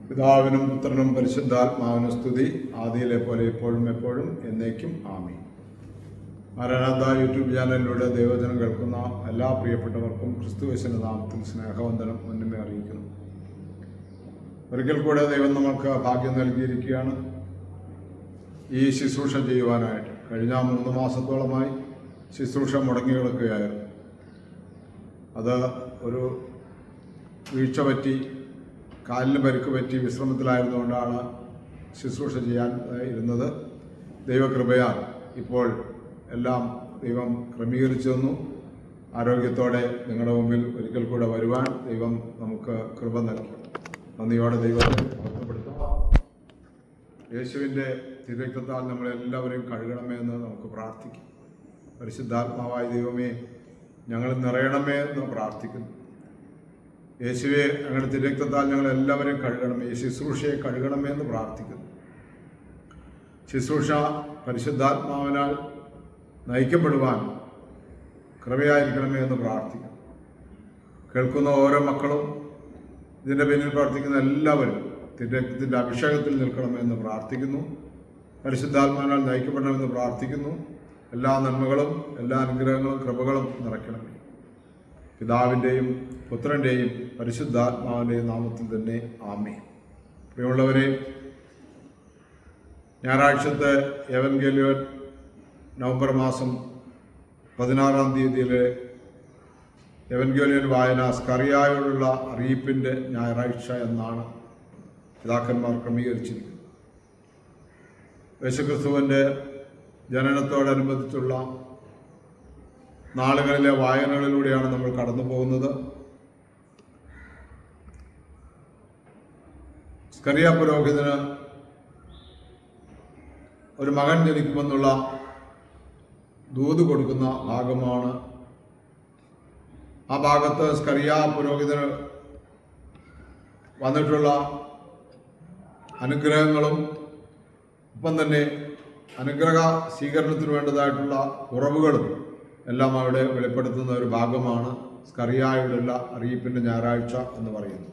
പിതാവിനും പുത്രനും പരിശുദ്ധാത്മാവിനും സ്തുതി, ആദിയിലെ പോലെ ഇപ്പോഴും എപ്പോഴും എന്നേക്കും ആമീൻ. മരണാഥ യൂട്യൂബ് ചാനലിലൂടെ ദൈവവചനം കേൾക്കുന്ന എല്ലാ പ്രിയപ്പെട്ടവർക്കും ക്രിസ്തുയേശുവിന്റെ നാമത്തിൽ സ്നേഹവന്ദനം മുന്നമേ അറിയിക്കുന്നു. ഒരിക്കൽ കൂടെ ദൈവം നമ്മൾക്ക് ഭാഗ്യം നൽകിയിരിക്കുകയാണ് ഈ ശുശ്രൂഷ ചെയ്യുവാനായിട്ട്. കഴിഞ്ഞ 3 മാസത്തോളമായി ശുശ്രൂഷ മുടങ്ങി കിടക്കുകയായിരുന്നു. അത് ഒരു വീഴ്ച പറ്റി, കാലിന് പരിക്ക് പറ്റി വിശ്രമത്തിലായിരുന്നുകൊണ്ടാണ് ശുശ്രൂഷ ചെയ്യാൻ ഇരുന്നത്. ദൈവകൃപയാൽ ഇപ്പോൾ എല്ലാം ദൈവം ക്രമീകരിച്ചു തന്നു. ആരോഗ്യത്തോടെ നിങ്ങളുടെ മുമ്പിൽ ഒരിക്കൽ കൂടെ വരുവാൻ ദൈവം നമുക്ക് കൃപ നൽകി. നന്ദിയോടെ ദൈവത്തെ മഹത്വപ്പെടുത്താം. യേശുവിൻ്റെ തിരുരക്തത്താൽ നമ്മളെല്ലാവരെയും കഴുകണമേ എന്ന് നമുക്ക് പ്രാർത്ഥിക്കാം. പരിശുദ്ധാത്മാവായ ദൈവമേ, ഞങ്ങൾ നിറയണമേ എന്ന് പ്രാർത്ഥിക്കുന്നു. യേശുവെ, ഞങ്ങളുടെ തിരുരക്തത്താൽ ഞങ്ങളെല്ലാവരെയും കഴുകണമേ, ഈ ശുശ്രൂഷയെ കഴുകണമേ എന്ന് പ്രാർത്ഥിക്കുന്നു. ശുശ്രൂഷ പരിശുദ്ധാത്മാവിനാൽ നയിക്കപ്പെടുവാൻ കൃപയായിരിക്കണമേ എന്ന് പ്രാർത്ഥിക്കുന്നു. കേൾക്കുന്ന ഓരോ മക്കളും ഇതിൻ്റെ പിന്നിൽ പ്രവർത്തിക്കുന്ന എല്ലാവരും തിരുരക്തത്തിൻ്റെ അഭിഷേകത്തിൽ നിൽക്കണമെന്ന് പ്രാർത്ഥിക്കുന്നു. പരിശുദ്ധാത്മാവിനാൽ നയിക്കപ്പെടണമെന്ന് പ്രാർത്ഥിക്കുന്നു. എല്ലാ നന്മകളും എല്ലാ അനുഗ്രഹങ്ങളും കൃപകളും നിറയ്ക്കണമേ. പിതാവിൻ്റെയും പുത്രൻ്റെയും പരിശുദ്ധാത്മാവിൻ്റെയും നാമത്തിൽ തന്നെ ആമേൻ. പ്രിയമുള്ളവരെ, ഞായറാഴ്ചത്തെ എവൻഗേലിയോൻ നവംബർ മാസം 16-ാം തീയതിയിലെ എവൻഗേലിയോൻ വായന സ്കറിയായോടുള്ള അറിയിപ്പിൻ്റെ ഞായറാഴ്ച എന്നാണ് പിതാക്കന്മാർ ക്രമീകരിച്ചിരിക്കുന്നത്. യേശുക്രിസ്തുവിൻ്റെ ജനനത്തോടനുബന്ധിച്ചുള്ള നാളുകളിലെ വായനകളിലൂടെയാണ് നമ്മൾ കടന്നു പോകുന്നത്. സ്കറിയ പുരോഹിതന് ഒരു മകൻ ജനിക്കുമെന്നുള്ള ദൂത് കൊടുക്കുന്ന ഭാഗമാണ്. ആ ഭാഗത്ത് സ്കറിയ പുരോഹിതന് വന്നിട്ടുള്ള അനുഗ്രഹങ്ങളും ഒപ്പം തന്നെ അനുഗ്രഹ സ്വീകരണത്തിന് വേണ്ടതായിട്ടുള്ള കുറവുകളും എല്ലാം അവിടെ വെളിപ്പെടുത്തുന്ന ഒരു ഭാഗമാണ് സ്കറിയായോടുള്ള അറിയിപ്പിൻ്റെ ഞായറാഴ്ച എന്ന് പറയുന്നത്.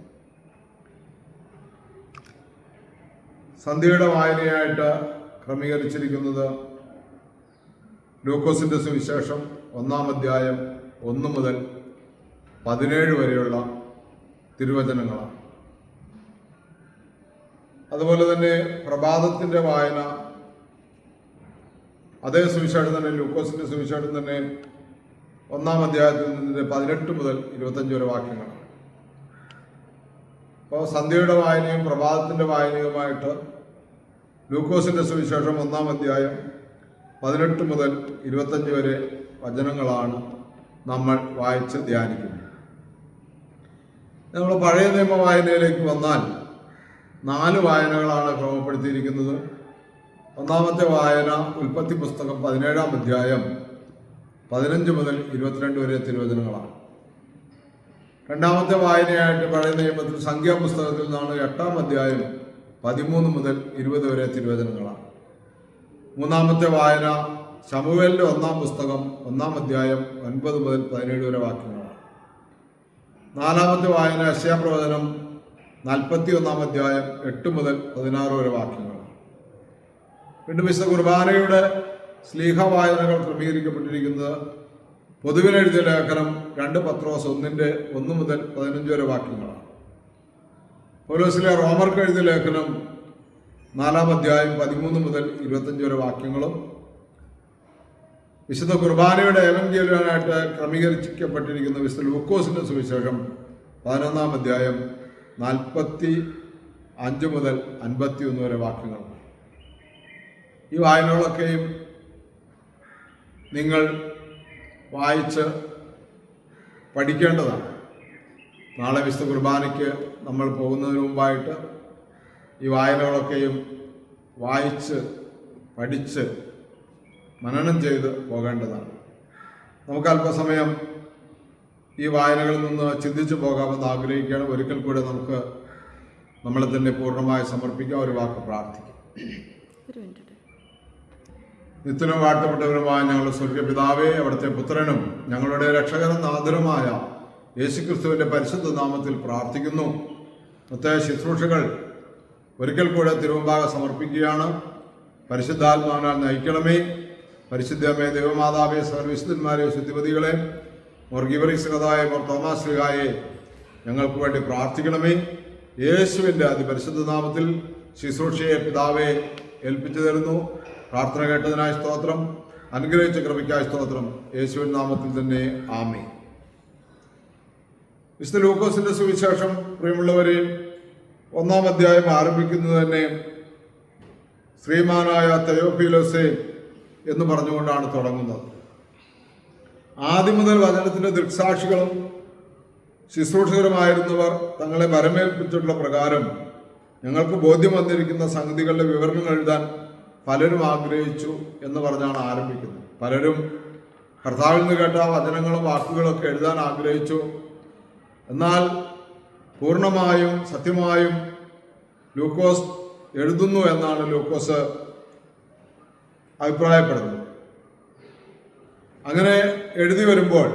സന്ധ്യയുടെ വായനയായിട്ട് ക്രമീകരിച്ചിരിക്കുന്നത് ലൂക്കോസിൻ്റെ സുവിശേഷം 1-ാം അധ്യായം 1 മുതൽ 17 വരെയുള്ള തിരുവചനങ്ങളാണ്. അതുപോലെ തന്നെ പ്രഭാതത്തിൻ്റെ വായന അതേ സുവിശേഷം തന്നെ, ലൂക്കോസിൻ്റെ സുവിശേഷം തന്നെ 1-ാം അധ്യായത്തിൽ നിന്ന് 18 മുതൽ 25 വരെ വാക്യങ്ങളാണ്. അപ്പോൾ സന്ധ്യയുടെ വായനയും പ്രഭാതത്തിൻ്റെ വായനയുമായിട്ട് ലൂക്കോസിൻ്റെ സുവിശേഷം 1-ാം അധ്യായം 18 മുതൽ 25 വരെ വചനങ്ങളാണ് നമ്മൾ വായിച്ച് ധ്യാനിക്കുന്നത്. നമ്മൾ പഴയ നിയമ വായനയിലേക്ക് വന്നാൽ 4 വായനകളാണ് ക്രമപ്പെടുത്തിയിരിക്കുന്നത്. 1-ാമത്തെ വായന ഉൽപ്പത്തി പുസ്തകം 17-ാം അധ്യായം 15 മുതൽ 22 വരെ തിരുവചനങ്ങളാണ്. 2-ാമത്തെ വായനയായിട്ട് പഴയ നിയമത്തിൽ സംഖ്യാപുസ്തകത്തിൽ നിന്നാണ് 8-ാം അധ്യായം 13 മുതൽ 20 വരെ തിരുവചനങ്ങളാണ്. 3-ാമത്തെ വായന ശമൂവേലിൻ്റെ 1-ാം പുസ്തകം 1-ാം അധ്യായം 9 മുതൽ 17 വരെ വാക്യങ്ങളാണ്. 4-ാമത്തെ വായന യെശയ്യാപ്രവചനം 41-ാം അധ്യായം 8 മുതൽ 16 വരെ വാക്യങ്ങളാണ്. വീണ്ടും വിശുദ്ധ കുർബാനയുടെ സ്ലീഹ വായനകൾ ക്രമീകരിക്കപ്പെട്ടിരിക്കുന്നത് പൊതുവിലെഴുതിയ ലേഖനം 2 പത്രോസ് 1 മുതൽ 15 വരെ വാക്യങ്ങളാണ്. പൗലോസിലെ റോമർക്ക് എഴുതിയ ലേഖനം 4-ാം അധ്യായം 13 മുതൽ 25 വരെ വാക്യങ്ങളും വിശുദ്ധ കുർബാനയുടെ എവൻഗേലിയോനായിട്ട് ക്രമീകരിക്കപ്പെട്ടിരിക്കുന്ന വിശുദ്ധ ലൂക്കോസിൻ്റെ സുവിശേഷം 11-ാം അധ്യായം 45 മുതൽ 51 വരെ വാക്യങ്ങൾ. ഈ വായനകളൊക്കെയും നിങ്ങൾ വായിച്ച് പഠിക്കേണ്ടതാണ്. നാളെ വിശുദ്ധ കുർബാനയ്ക്ക് നമ്മൾ പോകുന്നതിന് മുമ്പായിട്ട് ഈ വായനകളൊക്കെയും വായിച്ച് പഠിച്ച് മനനം ചെയ്ത് പോകേണ്ടതാണ്. നമുക്ക് അല്പസമയം ഈ വായനകളിൽ നിന്ന് ചിന്തിച്ചു പോകാമെന്ന് ആഗ്രഹിക്കുകയാണ്. ഒരിക്കൽ കൂടെ നമുക്ക് നമ്മളെ തന്നെ പൂർണ്ണമായി സമർപ്പിക്കാം. ഒരു വാക്ക് പ്രാർത്ഥിക്കാം. നിത്യനും വാഴ്ത്തപ്പെട്ടവരുമായ ഞങ്ങളുടെ സ്വർഗ്ഗപിതാവേ, അവിടുത്തെ പുത്രനും ഞങ്ങളുടെ രക്ഷകനും നാഥനുമായ യേശുക്രിസ്തുവിൻ്റെ പരിശുദ്ധ നാമത്തിൽ പ്രാർത്ഥിക്കുന്നു. പ്രത്യേക ശുശ്രൂഷകൾ ഒരിക്കൽ കൂടെ തിരുവമ്പാകെ സമർപ്പിക്കുകയാണ്. പരിശുദ്ധാത്മാവിനാൽ നയിക്കണമേ. പരിശുദ്ധമേ ദൈവമാതാവേ, സർവവിശുദ്ധന്മാരെ, ശുദ്ധിപതികളെ, മോർ ഗീവറീസുകതായ മോർ തോമാസ് ശ്ലീഹായെ ഞങ്ങൾക്ക് വേണ്ടി പ്രാർത്ഥിക്കണമേ. യേശുവിൻ്റെ അതിപരിശുദ്ധ നാമത്തിൽ ശുശ്രൂഷയെ പിതാവെ ഏൽപ്പിച്ചു തരുന്നു. പ്രാർത്ഥന കേട്ടതിനായി സ്തോത്രം, അനുഗ്രഹിച്ച കൃപയ്ക്കായി സ്തോത്രം. യേശുവിൻ നാമത്തിൽ തന്നെ ആമേൻ. വിശുദ്ധ ലൂക്കോസിന്റെ സുവിശേഷം പ്രിയമുള്ളവരെ, 1-ാം അധ്യായം ആരംഭിക്കുന്നത് തന്നെ ശ്രീമാനായ തെയോഫീലോസേ എന്ന് പറഞ്ഞുകൊണ്ടാണ് തുടങ്ങുന്നത്. ആദ്യം മുതൽ വചനത്തിന്റെ ദൃക്സാക്ഷികളും ശുശ്രൂഷകരുമായിരുന്നവർ തങ്ങളെ വരമേൽപ്പിച്ചിട്ടുള്ള പ്രകാരം ഞങ്ങൾക്ക് ബോധ്യം വന്നിരിക്കുന്ന സംഗതികളുടെ വിവരണങ്ങൾ എഴുതാൻ പലരും ആഗ്രഹിച്ചു എന്ന് പറഞ്ഞാണ് ആരംഭിക്കുന്നത്. പലരും കർത്താവിൽ നിന്ന് കേട്ട വചനങ്ങളും വാക്കുകളൊക്കെ എഴുതാൻ ആഗ്രഹിച്ചു. എന്നാൽ പൂർണ്ണമായും സത്യമായും ലൂക്കോസ് എഴുതുന്നു എന്നാണ് ലൂക്കോസ് അഭിപ്രായപ്പെടുന്നത്. അങ്ങനെ എഴുതി വരുമ്പോൾ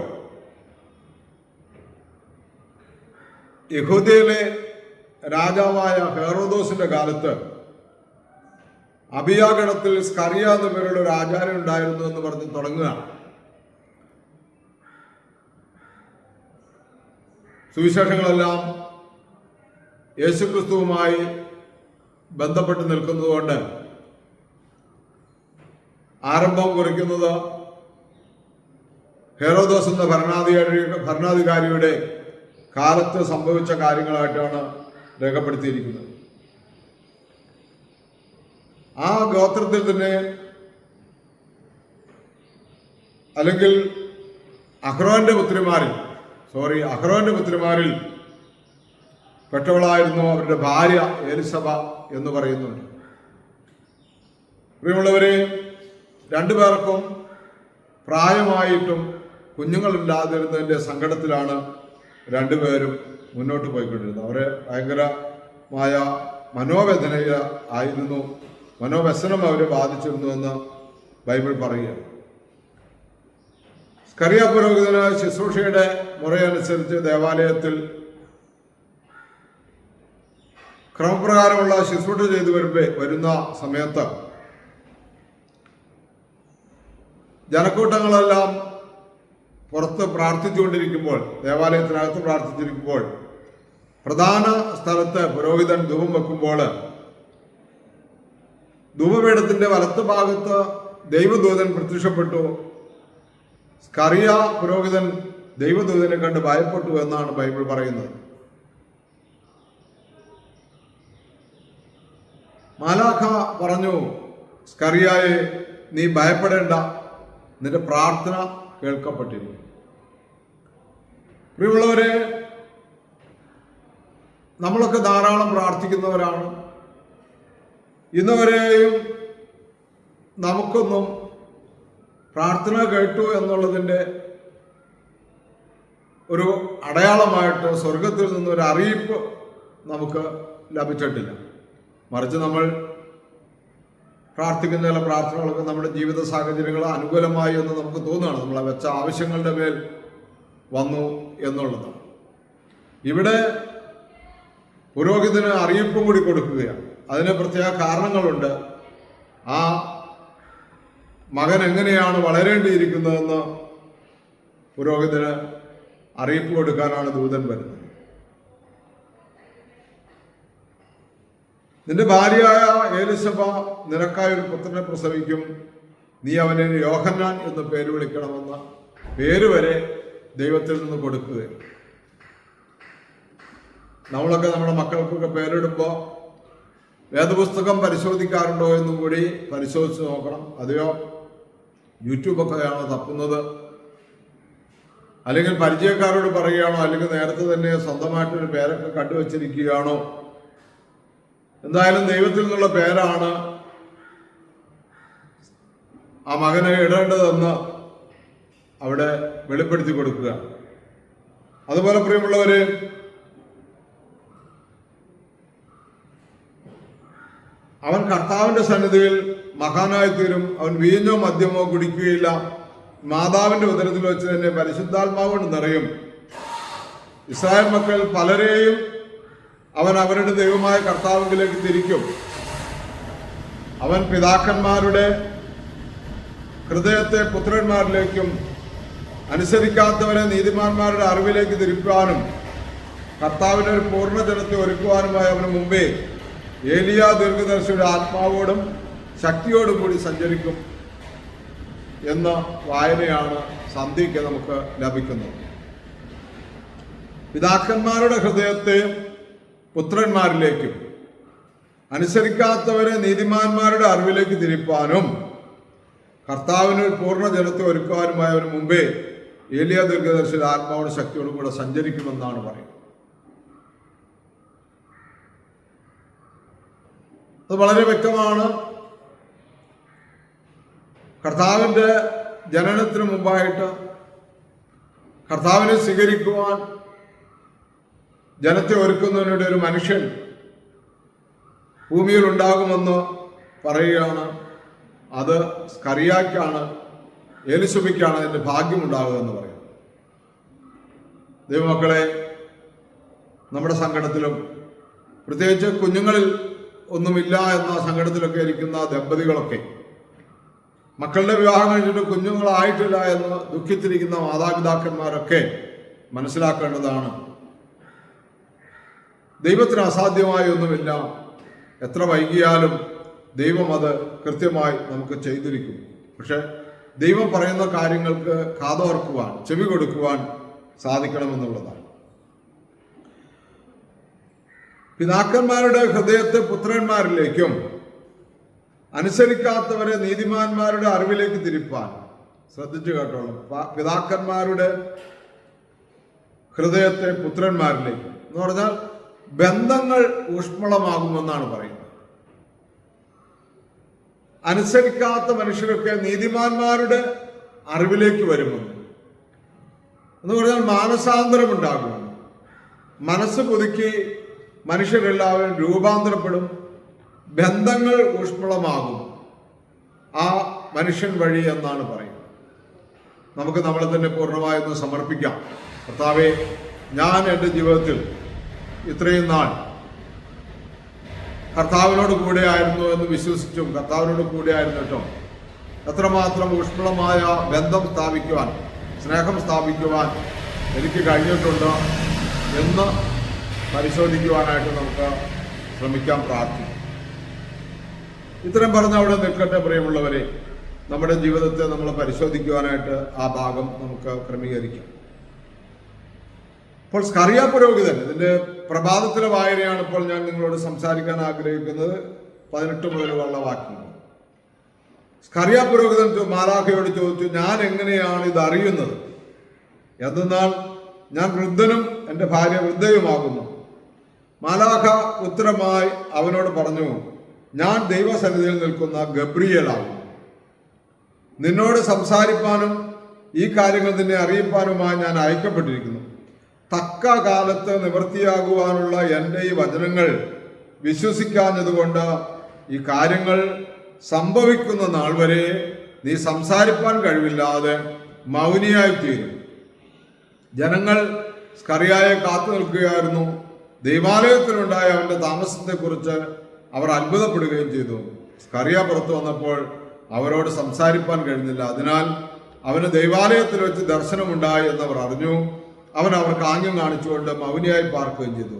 യഹൂദയിലെ രാജാവായ ഹെറോദോസിന്റെ കാലത്ത് അബിയാഗണത്തിൽ സ്കറിയ എന്ന പേരുള്ള ഒരു ആചാര്യം ഉണ്ടായിരുന്നു എന്ന് പറഞ്ഞ് തുടങ്ങുകയാണ്. സുവിശേഷങ്ങളെല്ലാം യേശുക്രിസ്തുവുമായി ബന്ധപ്പെട്ട് നിൽക്കുന്നതുകൊണ്ട് ആരംഭം കുറിക്കുന്നത് ഹെറോദോസ് എന്ന ഭരണാധികാരിയുടെ കാലത്ത് സംഭവിച്ച കാര്യങ്ങളായിട്ടാണ് രേഖപ്പെടുത്തിയിരിക്കുന്നത്. ആ ഗോത്രത്തിൽ തന്നെ അല്ലെങ്കിൽ അഹ്റോന്റെ പുത്രിമാരിൽ പെട്ടവളായിരുന്നു അവരുടെ ഭാര്യ എലിസബ എന്ന് പറയുന്നുണ്ട്. പ്രിയമുള്ളവരെ, രണ്ടുപേർക്കും പ്രായമായിട്ടും കുഞ്ഞുങ്ങളില്ലാതിരുന്നതിൻ്റെ സങ്കടത്തിലാണ് രണ്ടുപേരും മുന്നോട്ട് പോയിക്കൊണ്ടിരുന്നത്. അവരെ ഭയങ്കരമായ മനോവ്യസനം അവരെ ബാധിച്ചിരുന്നുവെന്ന് ബൈബിൾ പറയുകയാണ്. സ്കറിയ പുരോഹിതന് ശുശ്രൂഷയുടെ മുറയനുസരിച്ച് ദേവാലയത്തിൽ ക്രമപ്രകാരമുള്ള ശുശ്രൂഷ ചെയ്തു വരുന്ന സമയത്ത് ജനക്കൂട്ടങ്ങളെല്ലാം പുറത്ത് പ്രാർത്ഥിച്ചുകൊണ്ടിരിക്കുമ്പോൾ, ദേവാലയത്തിനകത്ത് പ്രാർത്ഥിച്ചിരിക്കുമ്പോൾ, പ്രധാന സ്ഥലത്ത് പുരോഹിതൻ ധൂപം വെക്കുമ്പോൾ ധൂപപീഠത്തിന്റെ വലത്ത് ഭാഗത്ത് ദൈവദൂതൻ പ്രത്യക്ഷപ്പെട്ടു. സ്കറിയ പുരോഹിതൻ ദൈവദൂതനെ കണ്ട് ഭയപ്പെട്ടു എന്നാണ് ബൈബിൾ പറയുന്നത്. മാലാഖ പറഞ്ഞു, സ്കറിയായെ, നീ ഭയപ്പെടേണ്ട, നിന്റെ പ്രാർത്ഥന കേൾക്കപ്പെട്ടിരിക്കും. പ്രിയമുള്ളവരെ, നമ്മളൊക്കെ ധാരാളം പ്രാർത്ഥിക്കുന്നവരാണ്. ഇന്നുവരെയും നമുക്കൊന്നും പ്രാർത്ഥന കേട്ടു എന്നുള്ളതിൻ്റെ ഒരു അടയാളമായിട്ട് സ്വർഗത്തിൽ നിന്നൊരു അറിയിപ്പ് നമുക്ക് ലഭിച്ചിട്ടില്ല. മറിച്ച് നമ്മൾ പ്രാർത്ഥിക്കുന്ന ചില പ്രാർത്ഥനകളൊക്കെ നമ്മുടെ ജീവിത സാഹചര്യങ്ങൾ അനുകൂലമായി എന്ന് നമുക്ക് തോന്നുകയാണ്. നമ്മളെ വെച്ച ആവശ്യങ്ങളുടെ മേൽ വന്നു എന്നുള്ളതാണ്. ഇവിടെ പുരോഹിതന് അറിയിപ്പും കൂടി കൊടുക്കുകയാണ്. അതിന് പ്രത്യേക കാരണങ്ങളുണ്ട്. ആ മകൻ എങ്ങനെയാണ് വളരേണ്ടിയിരിക്കുന്നതെന്ന് പുരോഹിതന് അറിയിപ്പ് കൊടുക്കാനാണ് ദൂതൻ വരുന്നത്. നിന്റെ ഭാര്യയായ എലിസബ നിനക്കായ ഒരു പുത്രനെ പ്രസവിക്കും, നീ അവനെ യോഹന്നാൻ എന്ന് പേര് വിളിക്കണമെന്ന പേര് വരെ ദൈവത്തിൽ നിന്ന് കൊടുക്കുകയാണ്. നമ്മളൊക്കെ നമ്മുടെ മക്കൾക്കൊക്കെ പേരിടുമ്പോൾ വേദപുസ്തകം പരിശോധിക്കാറുണ്ടോ എന്നും കൂടി പരിശോധിച്ച് നോക്കണം. അതെയോ യൂട്യൂബൊക്കെയാണോ തപ്പുന്നത്, അല്ലെങ്കിൽ പരിചയക്കാരോട് പറയുകയാണോ, അല്ലെങ്കിൽ നേരത്തെ തന്നെ സ്വന്തമായിട്ടൊരു പേരൊക്കെ കണ്ടുവച്ചിരിക്കുകയാണോ? എന്തായാലും ദൈവത്തിൽ നിന്നുള്ള പേരാണ് ആ മകനെ ഇടേണ്ടതെന്ന് അവിടെ വെളിപ്പെടുത്തി കൊടുക്കുക. അതുപോലെ പ്രിയമുള്ളവര്, അവൻ കർത്താവിന്റെ സന്നിധിയിൽ മഹാനായി തീരും. അവൻ വീഞ്ഞോ മദ്യമോ കുടിക്കുകയില്ല. മാതാവിന്റെ ഉദരത്തിൽ വെച്ച് തന്നെ പരിശുദ്ധാത്മാവ് കൊണ്ട് നിറയും. ഇസ്രായേൽ മക്കൾ പലരെയും അവൻ അവരുടെ ദൈവമായ കർത്താവിലേക്ക് തിരിക്കും. അവൻ പിതാക്കന്മാരുടെ ഹൃദയത്തെ പുത്രന്മാരിലേക്കും അനുസരിക്കാത്തവരെ നീതിമാന്മാരുടെ അറിവിലേക്ക് തിരിക്കുവാനും കർത്താവിൻ്റെ ഒരു പൂർണ്ണജനത്തെ ഒരുക്കുവാനുമായി അവന് മുമ്പേ ഏലിയാ ദീർഘദർശിയുടെ ആത്മാവോടും ശക്തിയോടും കൂടി സഞ്ചരിക്കും എന്ന വായനയാണ് സന്ധ്യയ്ക്ക് നമുക്ക് ലഭിക്കുന്നത്. പിതാക്കന്മാരുടെ ഹൃദയത്തെ പുത്രന്മാരിലേക്കും അനുസരിക്കാത്തവരെ നീതിമാന്മാരുടെ അറിവിലേക്ക് തിരിപ്പാനും കർത്താവിന് പൂർണ്ണ ജനത്തെ ഒരുക്കുവാനുമായി അവന് മുമ്പേ ഏലിയാ ദീർഘദർശിയുടെ ആത്മാവോട് ശക്തിയോടും കൂടെ സഞ്ചരിക്കുമെന്നാണ് പറയുന്നത്. അത് വളരെ വ്യക്തമാണ്. കർത്താവിൻ്റെ ജനനത്തിന് മുമ്പായിട്ട് കർത്താവിനെ സ്വീകരിക്കുവാൻ ജനത്തെ ഒരുക്കുന്നതിനുടെ ഒരു മനുഷ്യൻ ഭൂമിയിൽ ഉണ്ടാകുമെന്ന് പറയുകയാണ്. അത് സ്കറിയാക്കാണ്, എലിശബയ്ക്കാണ് അതിൻ്റെ ഭാഗ്യമുണ്ടാകുക എന്ന് പറയുന്നത്. ദൈവമക്കളെ, നമ്മുടെ സങ്കടത്തിലും പ്രത്യേകിച്ച് കുഞ്ഞുങ്ങളിൽ ഒന്നുമില്ല എന്ന സങ്കടത്തിലൊക്കെ ഇരിക്കുന്ന ദമ്പതികളൊക്കെ, മക്കളുടെ വിവാഹം കഴിഞ്ഞിട്ട് കുഞ്ഞുങ്ങളായിട്ടില്ല എന്ന് ദുഃഖിച്ചിരിക്കുന്ന മാതാപിതാക്കന്മാരൊക്കെ മനസ്സിലാക്കേണ്ടതാണ്, ദൈവത്തിന് അസാധ്യമായ ഒന്നുമില്ല. എത്ര വൈകിയാലും ദൈവം അത് കൃത്യമായി നമുക്ക് ചെയ്തിരിക്കും. പക്ഷെ ദൈവം പറയുന്ന കാര്യങ്ങൾക്ക് കാതോർക്കുവാൻ, ചെവി കൊടുക്കുവാൻ സാധിക്കണമെന്നുള്ളതാണ്. പിതാക്കന്മാരുടെ ഹൃദയത്തെ പുത്രന്മാരിലേക്കും അനുസരിക്കാത്തവരെ നീതിമാന്മാരുടെ അറിവിലേക്ക് തിരിപ്പാൻ. ശ്രദ്ധിച്ചു കേട്ടോളൂ. പിതാക്കന്മാരുടെ ഹൃദയത്തെ പുത്രന്മാരിലേക്ക് എന്ന് പറഞ്ഞാൽ ബന്ധങ്ങൾ ഊഷ്മളമാകുമെന്നാണ് പറയുന്നത്. അനുസരിക്കാത്ത മനുഷ്യരൊക്കെ നീതിമാന്മാരുടെ അറിവിലേക്ക് വരുമെന്ന് എന്ന് പറഞ്ഞാൽ മാനസാന്തരം ഉണ്ടാകുമെന്ന്. മനസ്സ് പുതുക്കി മനുഷ്യരെല്ലാവരും രൂപാന്തരപ്പെടും, ബന്ധങ്ങൾ ഊഷ്മളമാകും ആ മനുഷ്യൻ വഴി എന്നാണ് പറയുന്നത്. നമുക്ക് നമ്മളെ തന്നെ പൂർണ്ണമായൊന്ന് സമർപ്പിക്കാം. കർത്താവേ, ഞാൻ എൻ്റെ ജീവിതത്തിൽ ഇത്രയും നാൾ കർത്താവിനോട് കൂടെ ആയിരുന്നു എന്ന് വിശ്വസിച്ചും കർത്താവിനോട് കൂടെ ആയിരുന്നിട്ടും എത്രമാത്രം ഊഷ്മളമായ ബന്ധം സ്ഥാപിക്കുവാൻ, സ്നേഹം സ്ഥാപിക്കുവാൻ എനിക്ക് കഴിഞ്ഞിട്ടുണ്ട് എന്ന് പരിശോധിക്കുവാനായിട്ട് നമുക്ക് ശ്രമിക്കാൻ പ്രാർത്ഥിക്കും. ഇത്രയും പറഞ്ഞ് അവിടെ നിൽക്കട്ടെ. പ്രിയമുള്ളവരെ, നമ്മുടെ ജീവിതത്തെ നമ്മൾ പരിശോധിക്കുവാനായിട്ട് ആ ഭാഗം നമുക്ക് ക്രമീകരിക്കാം. ഇപ്പോൾ സ്കറിയ പുരോഹിതൻ, ഇതിൻ്റെ പ്രഭാതത്തിലെ വായനയാണ് ഇപ്പോൾ ഞാൻ നിങ്ങളോട് സംസാരിക്കാൻ ആഗ്രഹിക്കുന്നത്. 18 മുതലുള്ള വാക്യങ്ങൾ. സ്കറിയ പുരോഹിതൻ മാലാഖയോട് ചോദിച്ചു, ഞാൻ എങ്ങനെയാണ് ഇത് അറിയുന്നത്? എന്തെന്നാൽ ഞാൻ വൃദ്ധനും എൻ്റെ ഭാര്യ വൃദ്ധയുമാകുന്നു. മാലാഖ ഉത്തരമായി അവനോട് പറഞ്ഞു, ഞാൻ ദൈവസന്നിധിയിൽ നിൽക്കുന്ന ഗബ്രിയേലാകുന്നു. നിന്നോട് സംസാരിപ്പാനും ഈ കാര്യങ്ങൾ നിന്നെ അറിയിപ്പാനുമായി ഞാൻ അയക്കപ്പെട്ടിരിക്കുന്നു. തക്ക കാലത്ത് നിവൃത്തിയാകുവാനുള്ള എൻ്റെ ഈ വചനങ്ങൾ വിശ്വസിക്കാഞ്ഞതുകൊണ്ട് ഈ കാര്യങ്ങൾ സംഭവിക്കുന്ന നാൾ വരെ നീ സംസാരിപ്പാൻ കഴിവില്ലാതെ മൗനിയായി തീരും. ജനങ്ങൾ സ്കറിയായെ കാത്തു നിൽക്കുകയായിരുന്നു. ദൈവാലയത്തിലുണ്ടായ അവൻ്റെ താമസത്തെക്കുറിച്ച് അവർ അത്ഭുതപ്പെടുകയും ചെയ്തു. സ്കറിയ പുറത്തു വന്നപ്പോൾ അവരോട് സംസാരിപ്പാൻ കഴിഞ്ഞില്ല. അതിനാൽ അവന് ദൈവാലയത്തിൽ വെച്ച് ദർശനമുണ്ടായി എന്നവർ അറിഞ്ഞു. അവൻ അവർക്ക് ആംഗ്യം കാണിച്ചുകൊണ്ട് മൗനിയായി പാർക്കുകയും ചെയ്തു.